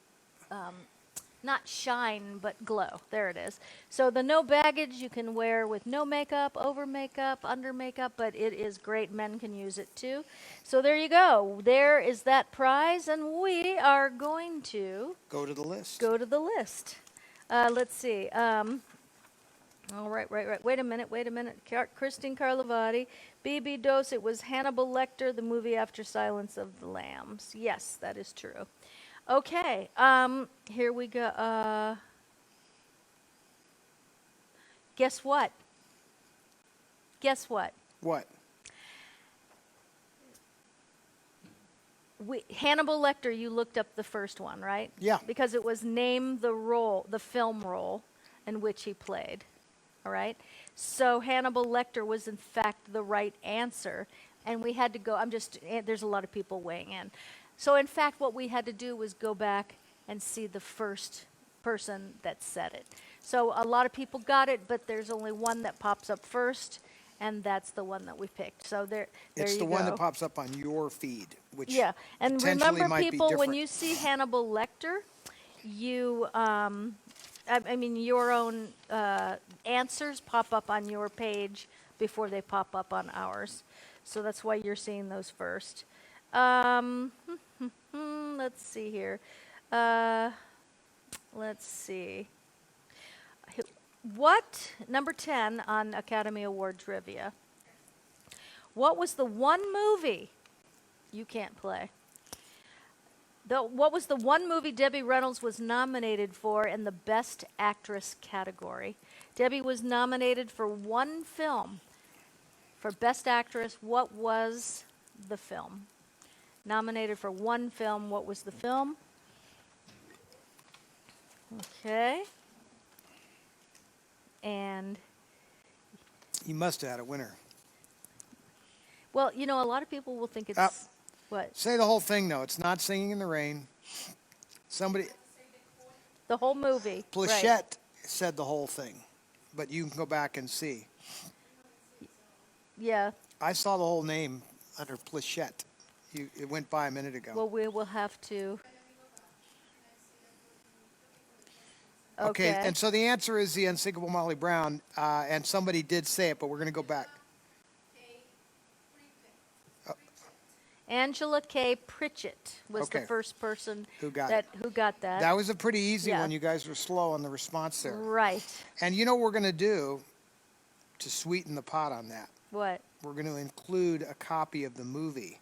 not shine, but glow. There it is. So the no baggage you can wear with no makeup, over makeup, under makeup, but it is great. Men can use it too. So there you go. There is that prize, and we are going to Go to the list. go to the list. Let's see. Oh, right. Wait a minute. Christine Carlovati, B.B. Dose. It was Hannibal Lecter, the movie after Silence of the Lambs. Yes, that is true. Okay, here we go. Guess what? What? Hannibal Lecter, you looked up the first one, right? Yeah. Because it was name the role, the film role in which he played. All right? So Hannibal Lecter was in fact the right answer, and we had to go, there's a lot of people weighing in. So in fact, what we had to do was go back and see the first person that said it. So a lot of people got it, but there's only one that pops up first, and that's the one that we picked. So there It's you the go. one that pops up on your feed, which Yeah, and potentially remember, might be people, when different. you see Hannibal Lecter, you, I mean, your own answers pop up on your page before they pop up on ours. So that's why you're seeing those first. Let's see here. Let's see. What, number 10 on Academy Award trivia, what was the one movie you can't play? What was the one movie Debbie Reynolds was nominated for in the Best Actress category? Debbie was nominated for one film for Best Actress. What was the film? Nominated for one film. What was the film? Okay. And, You must have had a winner. well, you know, a lot of people will think it's, Up. what? Say the whole thing, though. It's not Singing in the Rain. Somebody, The whole movie. Right. Plachette said the whole thing, but you can go back and see. Yeah. I saw the whole name under Plachette. It went by a minute ago. Well, we will have to. Okay, and so the answer is the Unsinkable Molly Brown, and somebody did say it, but we're going to go back. Angela K. Pritchett was the Okay. first person Who got that who got that. That was a pretty easy Yeah. one. You guys were slow on the response there. Right. And you know what we're going to do to sweeten the pot on that? What? We're going to include a copy of the movie,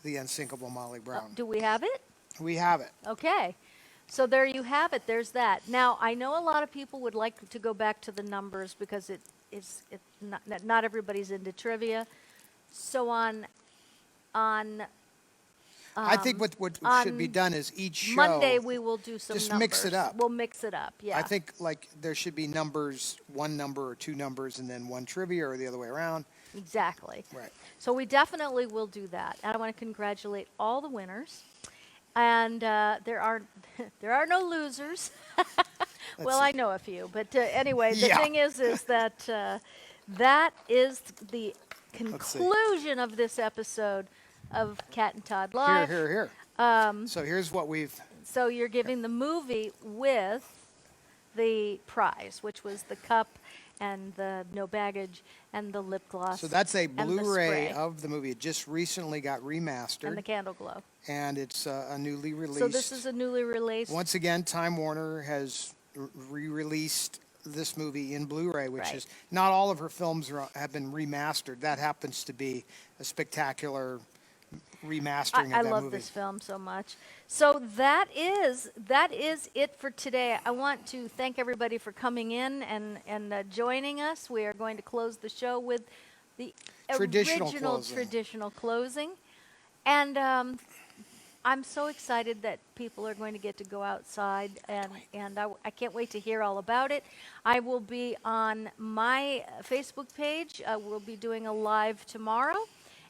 The Unsinkable Molly Brown. Do we have it? We have it. Okay. So there you have it. There's that. Now, I know a lot of people would like to go back to the numbers because not everybody's into trivia. So I think what should be done is each show. Monday we will do some just numbers. mix it up. We'll mix it up. Yeah. I think like there should be numbers, one number or two numbers, and then one trivia, or the other way around. Exactly. Right. So we definitely will do that. And I want to congratulate all the winners. And there are no losers. Well, I know a few, but anyway, the Yeah. thing is that that is the see. conclusion of this episode of Cat and Todd Live. Here. So here's what we've. So you're giving the movie with the prize, which was the cup and the no baggage and the lip gloss. So that's a and the Blu-ray spray of the movie. It just recently got remastered, and the candle glow. and it's a newly released. So this is a newly released. Once again, Time Warner has re-released this movie in Blu-ray, which Right. is not all of her films have been remastered. That happens to be a spectacular remastering of I that love movie. this film so much. So that is it for today. I want to thank everybody for coming in and joining us. We are going to close the show with the Traditional original closing. traditional closing. And I'm so excited that people are going to get to go outside, and I can't wait to hear all about it. I will be on my Facebook page. We'll be doing a live tomorrow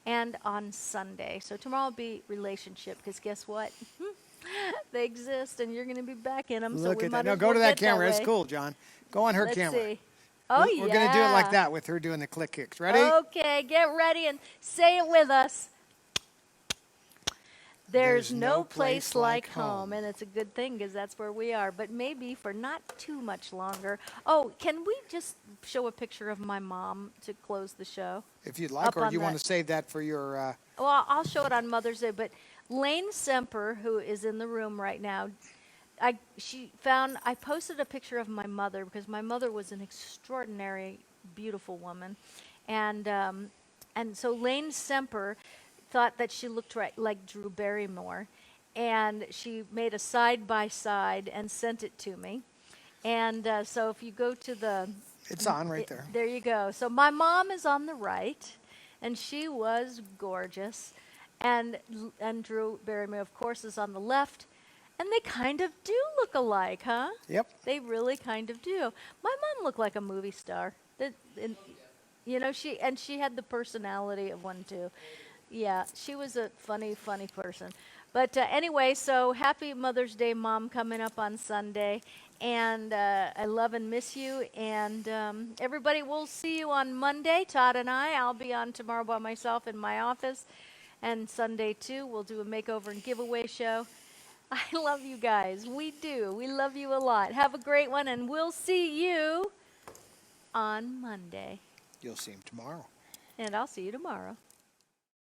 and on Sunday. So tomorrow will be relationship, because guess what? They exist, and you're going to be back in them. So Look we at might that. No, as go well to that get camera. way. That's cool, John. Go on her Let's camera. see. Oh, We're going to do it like yeah. that with her doing the click kicks. Ready? Okay, get ready and say it with us. There's no place like home. And it's a good thing, because that's where we are. But maybe for not too much longer. Oh, can we just show a picture of my mom to close the show? If you'd like, Up or on do you want the- to save that for your... Well, I'll show it on Mother's Day. But Lane Semper, who is in the room right now, I posted a picture of my mother, because my mother was an extraordinary, beautiful woman. And so Lane Semper thought that she looked like Drew Barrymore, and she made a side-by-side and sent it to me. And so if you go to the... It's on right there. There you go. So my mom is on the right, and she was gorgeous. And Drew Barrymore, of course, is on the left. And they kind of do look alike, huh? Yep. They really kind of do. My mom looked like a movie star. You know, she had the personality of one, too. Yeah, she was a funny, funny person. But anyway, so happy Mother's Day, Mom, coming up on Sunday. And I love and miss you. And everybody, we'll see you on Monday, Todd and I. I'll be on tomorrow by myself in my office. And Sunday, too, we'll do a makeover and giveaway show. I love you guys. We do. We love you a lot. Have a great one, and we'll see you on Monday. You'll see him tomorrow. And I'll see you tomorrow.